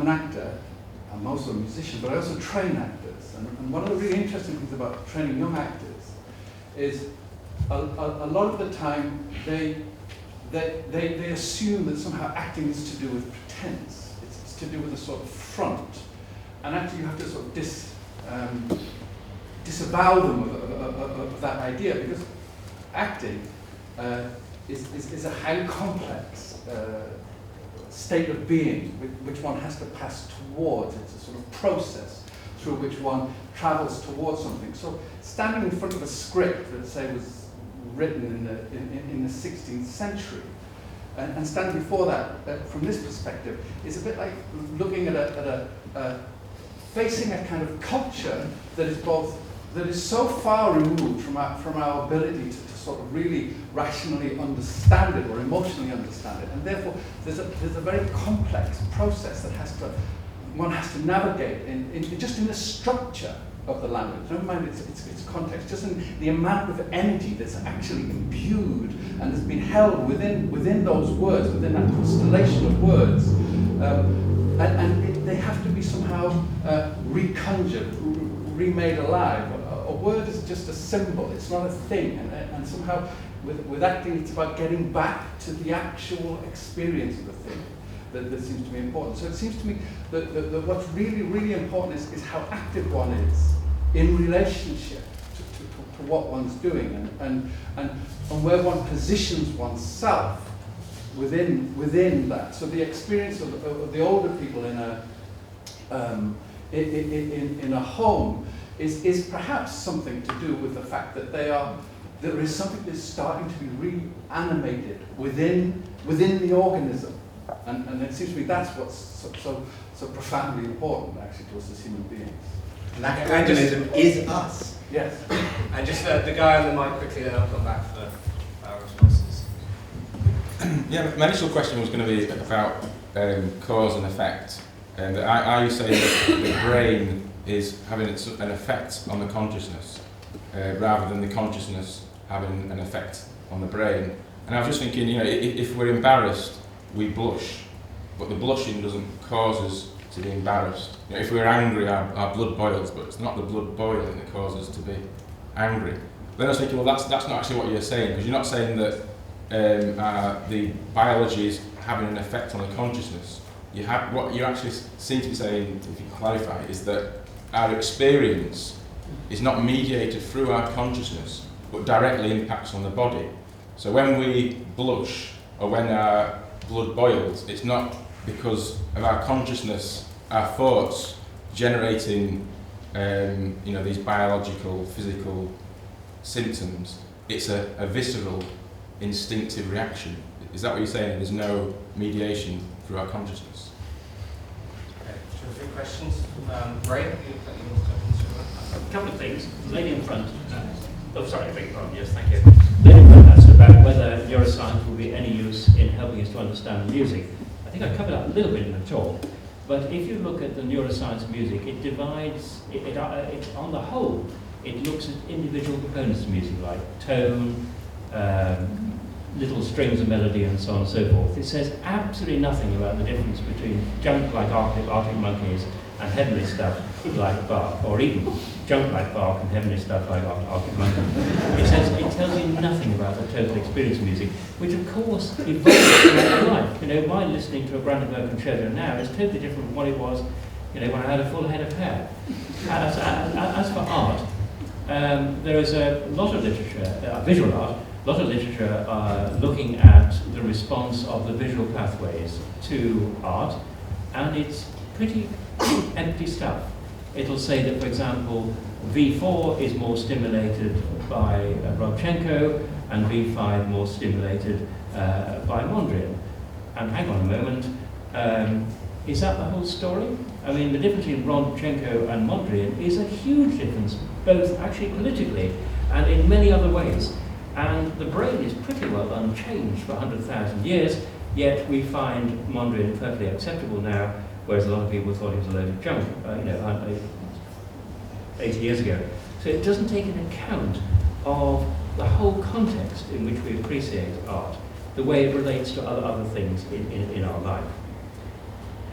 an actor, I'm also a musician, but I also train actors. And one of the really interesting things about training young actors is a lot of the time they assume that somehow acting is to do with pretense. It's to do with a sort of front. And actually you have to sort of disavow them of that idea, because acting is a highly complex state of being which one has to pass towards. It's a sort of process through which one travels towards something. So standing in front of a script that, say, was written in the 16th century, and standing before that from this perspective is a bit like looking at facing a kind of culture that is so far removed from our ability to sort of really rationally understand it or emotionally understand it, and therefore there's a very complex process that one has to navigate just in the structure of the language. Never mind its context, just in the amount of energy that's actually imbued and has been held within those words, within that constellation of words, and they have to be somehow reconjured, remade alive. A word is just a symbol, it's not a thing, and somehow with acting it's about getting back to the actual experience of the thing that seems to be important. So it seems to me that what's really, really important is how active one is in relationship to what one's doing, and where one positions oneself within that. So the experience of the older people in a home is perhaps something to do with the fact that there is something that's starting to be reanimated within the organism, and it seems to me that's what's so profoundly important actually to us as human beings. And that organism is us. Yes. And just the guy on the mic quickly, then I'll come back for our responses. Yeah, my initial question was going to be about cause and effect. And are you saying that the brain is having an effect on the consciousness rather than the consciousness having an effect on the brain? And I was just thinking, if we're embarrassed, we blush, but the blushing doesn't cause us to be embarrassed. If we're angry, our blood boils, but it's not the blood boiling that causes us to be angry. Then I was thinking, well, that's not actually what you're saying, because you're not saying that the biology is having an effect on the consciousness. What you actually seem to be saying, if you clarify, is that our experience is not mediated through our consciousness, but directly impacts on the body. So when we blush or when our blood boils, it's not because of our consciousness, our thoughts generating these biological, physical symptoms. It's a visceral, instinctive reaction. Is that what you're saying? There's no mediation through our consciousness? Okay, two or three questions. Ray, a couple of things. Lady in front. Sorry, I beg your pardon. Yes, thank you. Lady in front asked about whether neuroscience will be any use in helping us to understand music. I think I covered that a little bit in the talk. But if you look at the neuroscience of music, it divides, on the whole, it looks at individual components of music, like tone, little strings of melody, and so on and so forth. It says absolutely nothing about the difference between junk like Arctic Monkeys and heavenly stuff like Bach, or even junk like Bach and heavenly stuff like Arctic Monkeys. It tells you nothing about the total experience of music, which of course evolves throughout life. You know, my listening to a Brandenburg concerto now is totally different from what it was, when I had a full head of hair. As for art, there is a lot of literature, visual art, a lot of literature looking at the response of the visual pathways to art, and it's pretty empty stuff. It'll say that, for example, V4 is more stimulated by Rodchenko, and V5 more stimulated by Mondrian. And hang on a moment, is that the whole story? I mean, the difference between Rodchenko and Mondrian is a huge difference, both actually politically and in many other ways. And the brain is pretty well unchanged for 100,000 years, yet we find Mondrian perfectly acceptable now, whereas a lot of people thought it was a load of junk, 80 years ago. So it doesn't take into account of the whole context in which we appreciate art, the way it relates to other things in our life.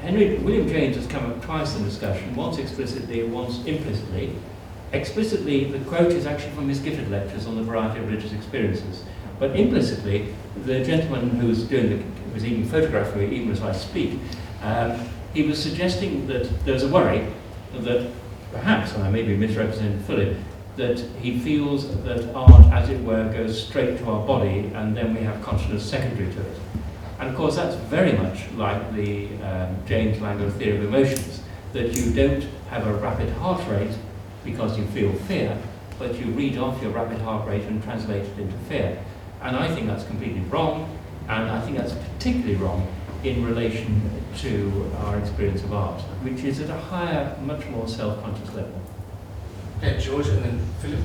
William James has come up twice in discussion, once explicitly and once implicitly. Explicitly, the quote is actually from his Gifford lectures on the variety of religious experiences. But implicitly, the gentleman who's even photographing me, even as I speak, he was suggesting that there's a worry that perhaps, and I may be misrepresenting Philip, that he feels that art, as it were, goes straight to our body and then we have consciousness secondary to it. And of course that's very much like the James Lange theory of emotions, that you don't have a rapid heart rate because you feel fear, but you read off your rapid heart rate and translate it into fear. And I think that's completely wrong, and I think that's particularly wrong in relation to our experience of art, which is at a higher, much more self-conscious level. Okay, George, and then Philip.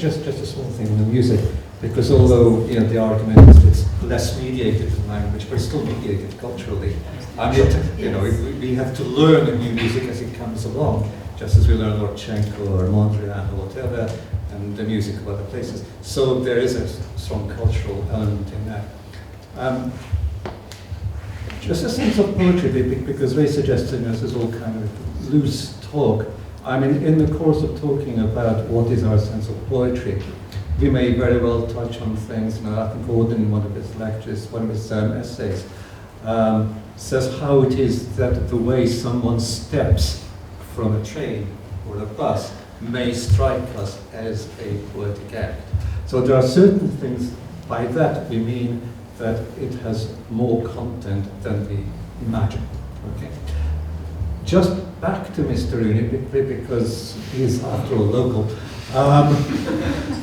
Just a small thing on the music, because although the argument is it's less mediated in language, but it's still mediated culturally. I mean, we have to learn the new music as it comes along, just as we learn Rodchenko or Mondrian or whatever, and the music of other places. So there is a strong cultural element in that. Just a sense of poetry, because Ray's suggesting this is all kind of loose talk. I mean, in the course of talking about what is our sense of poetry, we may very well touch on things. I think Gordon, in one of his lectures, one of his essays, says how it is that the way someone steps from a train or a bus may strike us as a poetic act. So there are certain things, by that we mean that it has more content than we imagine. Okay. Just back to Mr. Rooney, because he's after all local.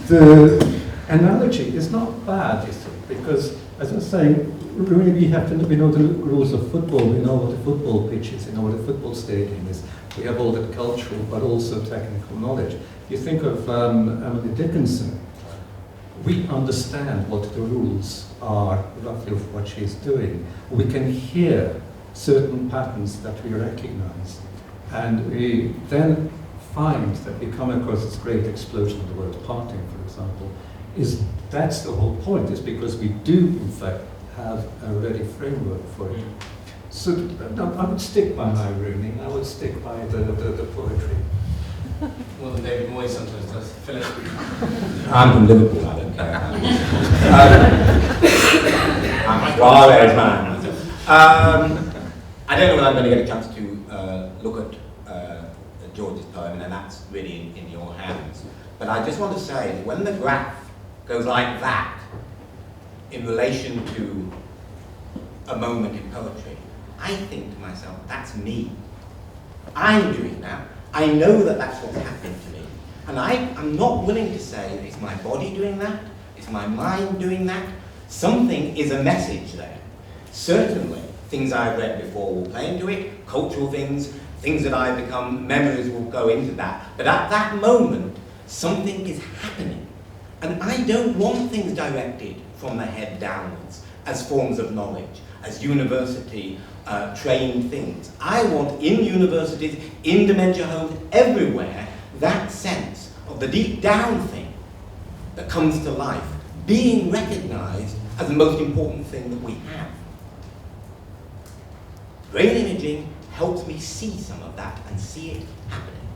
The analogy is not bad, is it? Because, as I was saying, really we know the rules of football, we know what a football pitch is, we know what a football stadium is. We have all the cultural but also technical knowledge. You think of Emily Dickinson, we understand what the rules are roughly of what she's doing. We can hear certain patterns that we recognize. And we then find that we come across this great explosion of the word parting, for example. That's the whole point, is because we do, in fact, have a ready framework for it. So I would stick by my ruining, I would stick by the poetry. Well, David Moyes sometimes does. Philip. I'm from Liverpool, I don't care. I'm Suarez, man. I don't know when I'm going to get a chance to look at George's poem, and that's really in your hands. But I just want to say that when the graph goes like that in relation to a moment in poetry, I think to myself, that's me. I'm doing that. I know that that's what's happening to me. And I'm not willing to say, is my body doing that? Is my mind doing that? Something is a message there. Certainly, things I've read before will play into it, cultural things that I've become, memories will go into that. But at that moment, something is happening. And I don't want things directed from the head downwards as forms of knowledge, as university trained things. I want in universities, in dementia homes, everywhere, that sense of the deep down thing that comes to life being recognised as the most important thing that we have. Brain imaging helps me see some of that and see it happening.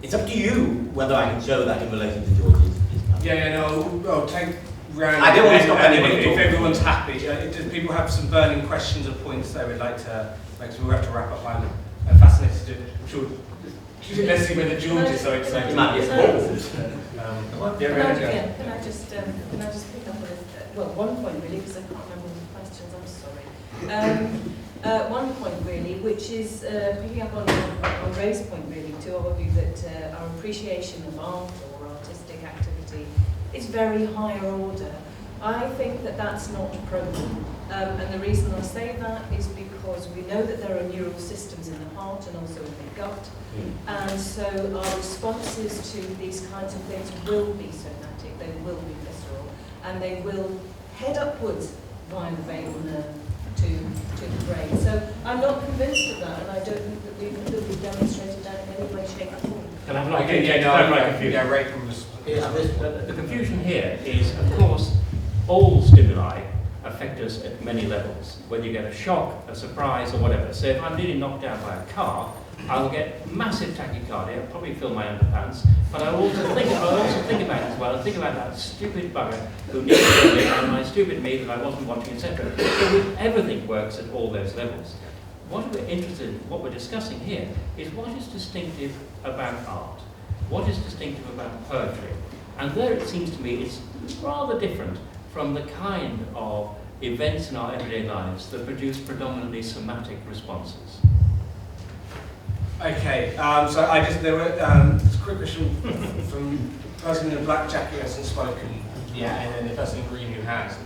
It's up to you whether I can show that in relation to George's. No, I'll take Rianne. I don't want to stop anybody If talking. everyone's happy, do people have some burning questions or points they would like to make? So we'll have to wrap up. I'm fascinated to do. I'm sure. Let's see whether George is so excited. He might be a Can I just pick up on one point really, because I can't remember all the questions. I'm sorry. One point really, which is picking up on Ray's point really, to argue that our appreciation of art or artistic activity is very higher order. I think that that's not appropriate. And the reason I say that is because we know that there are neural systems in the heart and also in the gut. And so our responses to these kinds of things will be somatic, they will be visceral, and they will head upwards via the vagal nerve to the brain. So I'm not convinced of that, and I don't think that we've demonstrated that in any way, shape, or form. Can I have Ray can respond. The confusion here is, of course, all stimuli affect us at many levels, whether you get a shock, a surprise, or whatever. So if I'm nearly knocked down by a car, I'll get massive tachycardia, I'll probably fill my underpants, but I'll also think about it as well, and think about that stupid bugger who needs to me, and my stupid me that I wasn't watching, etc. So everything works at all those levels. What we're interested in, what we're discussing here, is what is distinctive about art, what is distinctive about poetry, and there it seems to me it's rather different from the kind of events in our everyday lives that produce predominantly somatic responses. Okay, so there were a quick question from the person in the black jacket who hasn't spoken yet, and then the person in green who has.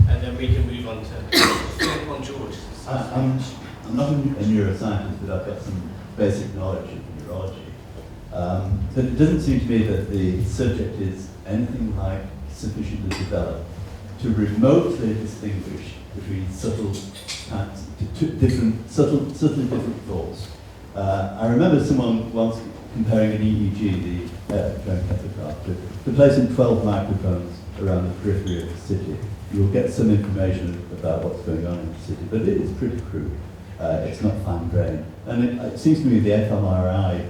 And then we can move on to Philip on George. I'm not a neuroscientist, but I've got some basic knowledge of neurology. But it doesn't seem to me that the subject is anything like sufficiently developed to remotely distinguish between subtly different thoughts. I remember someone once comparing an EEG, the electroencephalograph, to placing 12 microphones around the periphery of the city. You'll get some information about what's going on in the city, but it is pretty crude. It's not fine-grained. And it seems to me the fMRI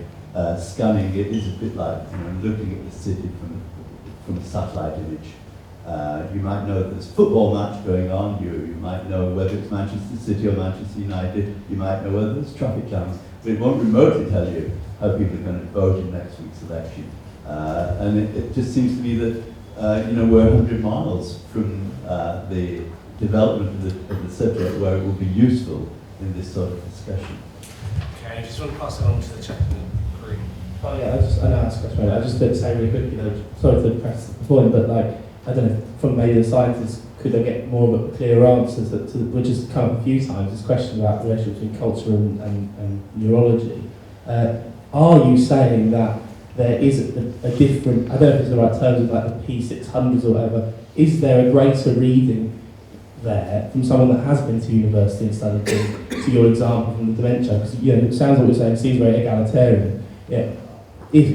scanning it is a bit like looking at the city from a satellite image. You might know that there's a football match going on, you might know whether it's Manchester City or Manchester United, you might know whether there's traffic jams, but it won't remotely tell you how people are going to vote in next week's election. And it just seems to me that we're 100 miles from the development of the subject where it will be useful in this sort of discussion. Okay, I just want to pass it on to the second group. Oh yeah, I know that's a question. I just did say really quickly, sorry to press the point, but I don't know, from maybe the scientists, could I get more of a clear answer which has come up a few times, this question about the relationship between culture and neurology. Are you saying that there is a different, I don't know if it's the right terms, like the P600s or whatever, is there a greater reading there from someone that has been to university and studied things, to your example from the dementia? Because it sounds what you're saying, seems very egalitarian. Yeah.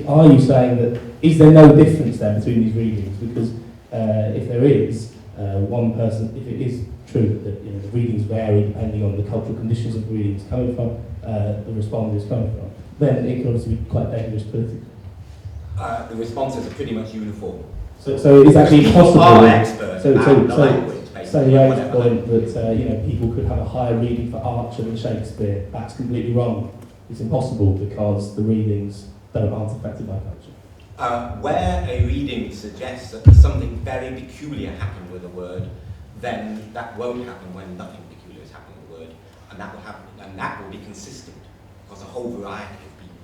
Are you saying that, is there no difference there between these readings? Because if there is, one person, if it is true that the readings vary depending on the cultural conditions of the readings coming from, the responder is coming from, then it can obviously be quite dangerous politically. The responses are pretty much uniform. So it's actually People possible. are experts about the language, So basically, Ray's whatever. point that people could have a higher reading for Archer than Shakespeare, that's completely wrong. It's impossible because the readings aren't affected by culture. Where a reading suggests that something very peculiar happened with a word, then that won't happen when nothing peculiar is happening with a word, and that will happen, and that will be consistent because a whole variety of people.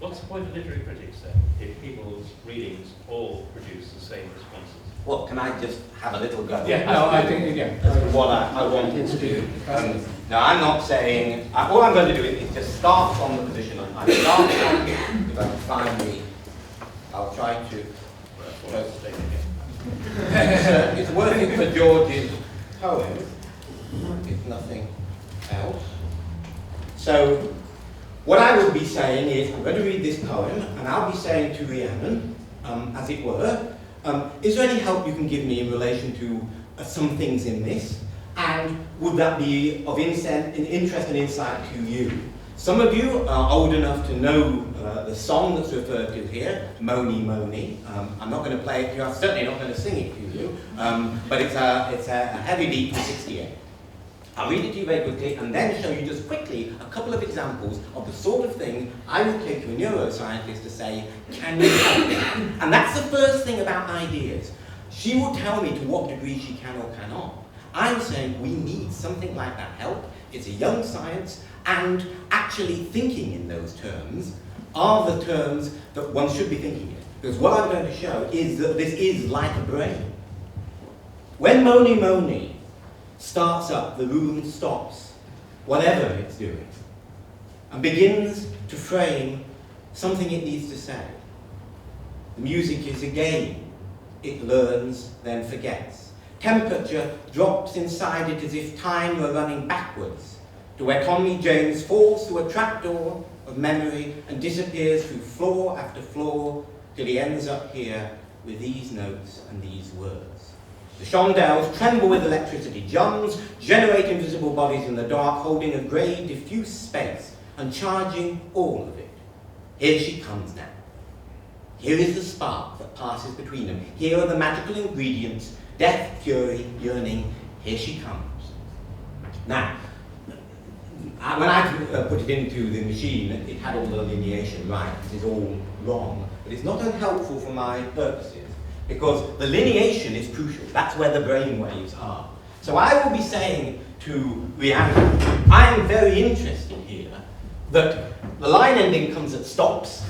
What's the point of literary critics then, if people's readings all produce the same responses? Well, can I just have a little go? Yeah, no, I think, yeah. As to what I wanted to do. No, I'm not saying, all I'm going to do is just start from the position I started from. If I can find the, I'll try to. It's working for George's poem, if nothing else. So, what I will be saying is, I'm going to read this poem, and I'll be saying to Rianne, as it were, is there any help you can give me in relation to some things in this? And would that be of interest and insight to you? Some of you are old enough to know the song that's referred to here, Moni Moni. I'm not going to play it to you, I'm certainly not going to sing it to you, but it's a heavy beat from 68. I'll read it to you very quickly and then show you just quickly a couple of examples of the sort of thing I would take to a neuroscientist to say, can you help me? And that's the first thing about ideas. She will tell me to what degree she can or cannot. I'm saying we need something like that help. It's a young science, and actually thinking in those terms are the terms that one should be thinking in. Because what I'm going to show is that this is like a brain. When Moni Moni starts up, the room stops, whatever it's doing, and begins to frame something it needs to say. The music is a game. It learns, then forgets. Temperature drops inside it as if time were running backwards, to where Tommy James falls through a trapdoor of memory and disappears through floor after floor till he ends up here with these notes and these words. The chandelles tremble with electricity, drums generate invisible bodies in the dark, holding a grey, diffuse space and charging all of it. Here she comes now. Here is the spark that passes between them. Here are the magical ingredients, death, fury, yearning. Here she comes. Now, when I put it into the machine, it had all the lineation right. This is all wrong. But it's not unhelpful for my purposes, because the lineation is crucial. That's where the brain waves are. So I will be saying to Rianne, I'm very interested here that the line ending comes at stops,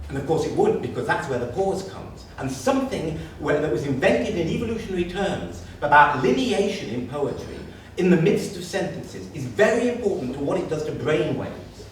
and of course it would, because that's where the pause comes. And something that was invented in evolutionary terms about lineation in poetry in the midst of sentences is very important to what it does to brain waves.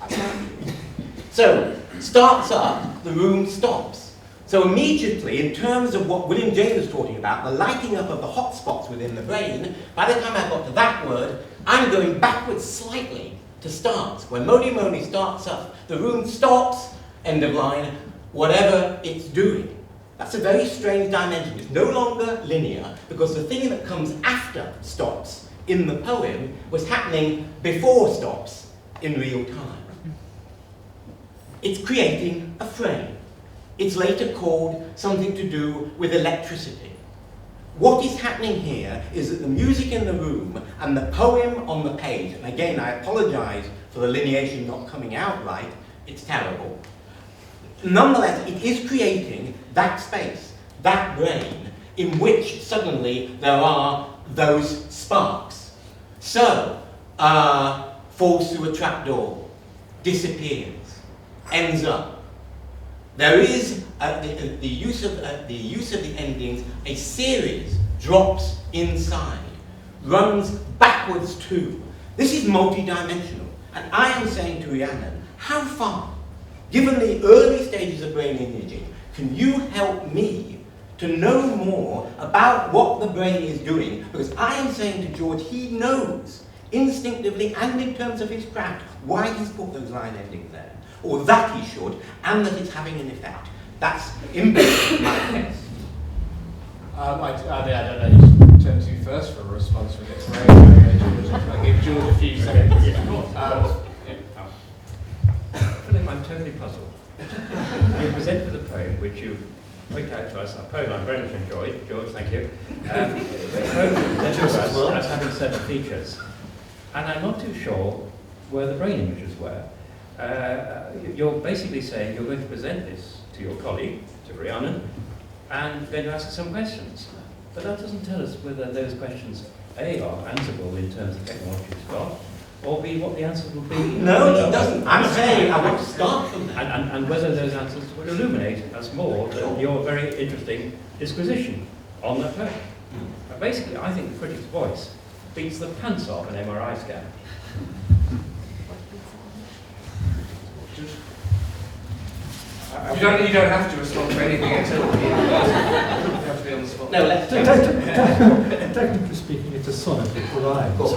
So, starts up, the room stops. So immediately, in terms of what William James was talking about, the lighting up of the hot spots within the brain, by the time I got to that word, I'm going backwards slightly to start. When Moni Moni starts up, the room stops, end of line, whatever it's doing. That's a very strange dimension. It's no longer linear, because the thing that comes after stops in the poem was happening before stops in real time. It's creating a frame. It's later called something to do with electricity. What is happening here is that the music in the room and the poem on the page, and again I apologize for the lineation not coming out right, it's terrible. Nonetheless, it is creating that space, that brain, in which suddenly there are those sparks. So, falls through a trapdoor, disappears, ends up. There is the use of the endings, a series drops inside, runs backwards too. This is multidimensional, and I am saying to Rianne, how far, given the early stages of brain imaging, can you help me to know more about what the brain is doing? Because I am saying to George, he knows instinctively and in terms of his craft why he's put those line endings there, or that he should, and that it's having an effect. That's embedded in my text. I don't know who's turn to first for a response for this. I'll give George a few seconds. Yeah, of course. Filling my I'm totally puzzled. You present with a poem which you point out to us, a poem I very much enjoyed, George, thank you. A poem presented to us as having certain features. And I'm not too sure where the brain images were. You're basically saying you're going to present this to your colleague, to Rianne, and going to ask some questions. But that doesn't tell us whether those questions, A, are answerable in terms of technology it's got, or B, what the answers will be. No, it doesn't. I'm saying I want to start from there. And whether those answers would illuminate us more than your very interesting disquisition on that poem. Basically, I think the critic's voice beats the pants off an MRI scan. You don't have to respond to anything until you have to be on the spot. No, let's Technically speaking, it's a sonnet with rhymes.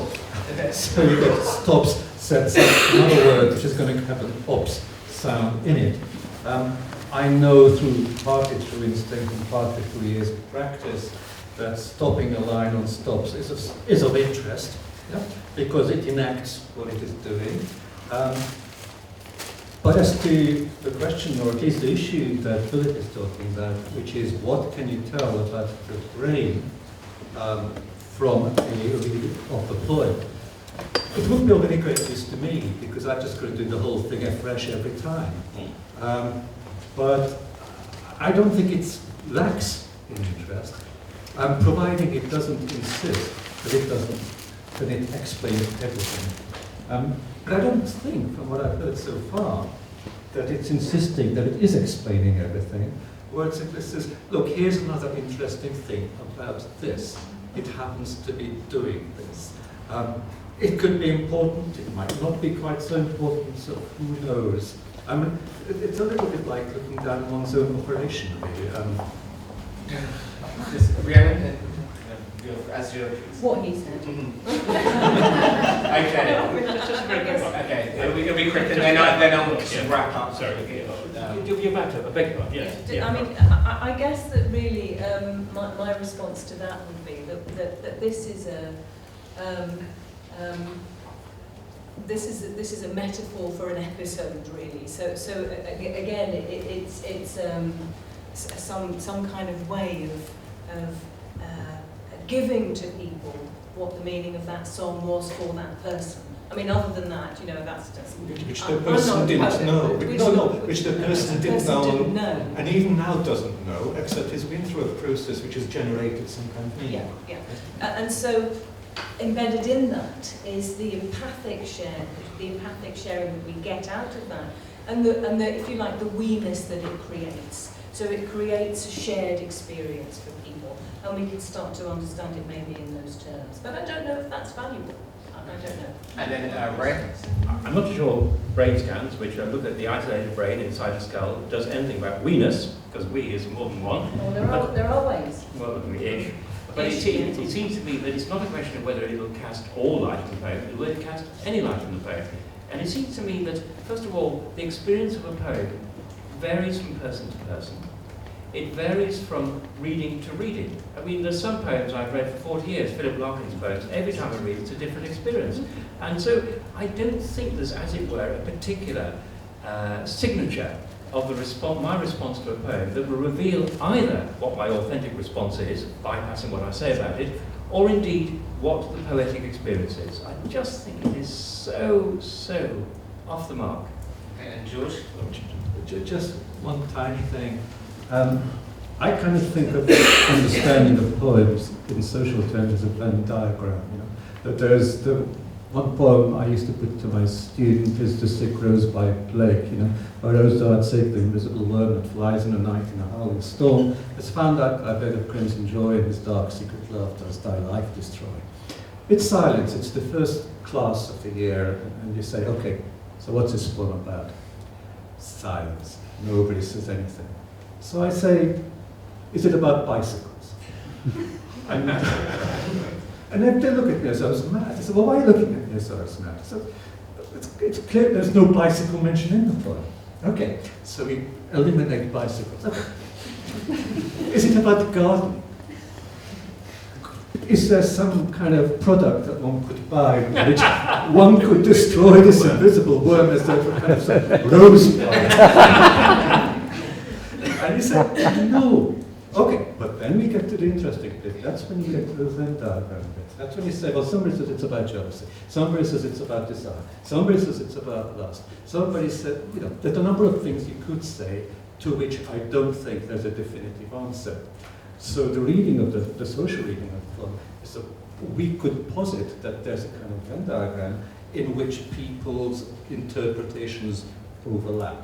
So you've got stops, sets, another word which is going to have an ops sound in it. I know partly through instinct and partly through years of practice that stopping a line on stops is of interest, because it enacts what it is doing. But as to the question, or at least the issue that Philip is talking about, which is what can you tell about the brain from a reading of the poem, it would be of any great use to me, because I've just got to do the whole thing afresh every time. But I don't think it lacks in interest, providing it doesn't insist that it explains everything. But I don't think, from what I've heard so far, that it's insisting that it is explaining everything. Where it simply says, look, here's another interesting thing about this. It happens to be doing this. It could be important, it might not be quite so important, so who knows? I mean, it's a little bit like looking down one's own operation, really. Rianne, as your... What he said. Okay, it'll be quick, and then I'll wrap up. Sorry, you're back to a big one. I mean, I guess that really my response to that would be that this is a metaphor for an episode, really. So again, it's some kind of way of giving to people what the meaning of that song was for that person. I mean, other than that, that's just... Which the person didn't know. Which the person didn't know. And even now doesn't know, except he's been through a process which has generated some kind of meaning. Yeah. And so, embedded in that is the empathic sharing that we get out of that. And the, if you like, the we-ness that it creates. So it creates a shared experience for people, and we can start to understand it maybe in those terms. But I don't know if that's valuable. I don't know. And then Ray? I'm not sure brain scans, which look at the isolated brain inside a skull, does anything about we-ness, because we is more than one. Well, there are ways. Well, ish. But it seems to me that it's not a question of whether it will cast all light on the poem, it will cast any light on the poem. And it seems to me that, first of all, the experience of a poem varies from person to person. It varies from reading to reading. I mean, there's some poems I've read for 40 years, Philip Larkin's poems. Every time I read, it's a different experience. And so I don't think there's, as it were, a particular signature of my response to a poem that will reveal either what my authentic response is, bypassing what I say about it, or indeed what the poetic experience is. I just think it is so off the mark. And George? Just one tiny thing. I kind of think of understanding of poems in social terms as a Venn diagram. That there's the one poem I used to put to my student is "To Sick Rose" by Blake. A rose thou art sick, the invisible worm that flies in the night in a howling storm, has found out thy bed of crimson joy, and his dark secret love does thy life destroy. It's silence. It's the first class of the year, and you say, okay, so what's this poem about? Silence. Nobody says anything. So I say, is it about bicycles? And then they look at me as I was mad. I said, well, why are you looking at me as I was mad? I said, it's clear there's no bicycle mentioned in the poem. Okay, so we eliminate bicycles. Okay. Is it about the garden? is there some kind of product that one could buy which one could destroy this invisible worm as though kind of some rosebud? And he said, no. Okay, but then we get to the interesting bit. That's when you get to the Venn diagram bit. That's when you say, well, somebody says it's about jealousy. Somebody says it's about desire. Somebody says it's about lust. Somebody said, you know, there's a number of things you could say to which I don't think there's a definitive answer. So the reading of the social reading of the film is that we could posit that there's a kind of Venn diagram in which people's interpretations overlap.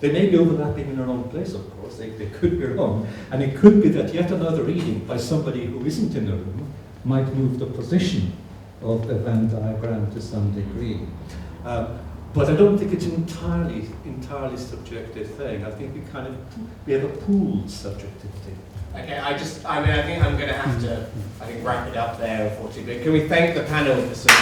They may be overlapping in the wrong place, of course, they could be wrong, and it could be that yet another reading by somebody who isn't in the room might move the position of the Venn diagram to some degree. But I don't think it's an entirely subjective thing. I think we have a pooled subjectivity. Okay, I think I'm going to have to, wrap it up there, unfortunately. But can we thank the panel for some...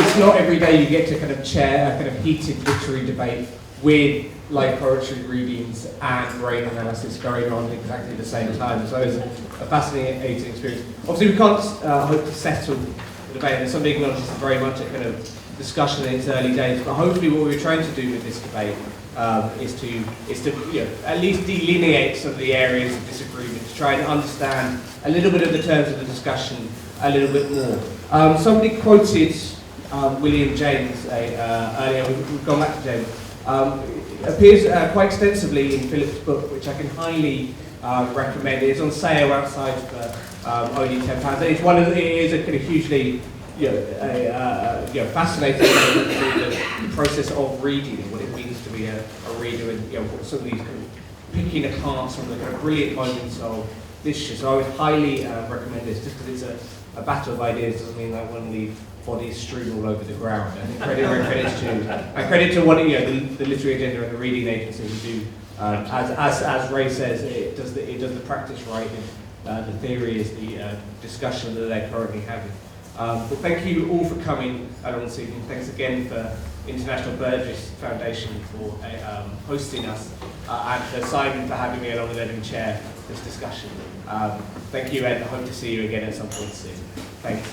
It's not every day you get to kind of chair a kind of heated literary debate with live poetry readings and brain analysis going on at exactly the same time. So it's a fascinating experience. Obviously, we can't hope to settle the debate, and somebody acknowledges it's very much a kind of discussion in its early days. But hopefully, what we're trying to do with this debate is to at least delineate some of the areas of disagreement, to try and understand a little bit of the terms of the discussion a little bit more. Somebody quoted William James earlier. We've gone back to James. Appears quite extensively in Philip's book, which I can highly recommend. It's on sale outside for only £10. It is a kind of hugely fascinating the process of reading and what it means to be a reader, and some of these kind of picking apart some of the kind of brilliant moments of literature. So I would highly recommend this, just because it's a battle of ideas. Doesn't mean that one leave bodies strewn all over the ground. I think credit where credit's due. And credit to what the literary agenda and the reading agency who do, as Ray says, it does the practice right, and the theory is the discussion that they're currently having. But thank you all for coming along this evening. Thanks again for International Burgess Foundation for hosting us, and for Simon for having me along and letting me chair this discussion. Thank you, and I hope to see you again at some point soon. Thanks.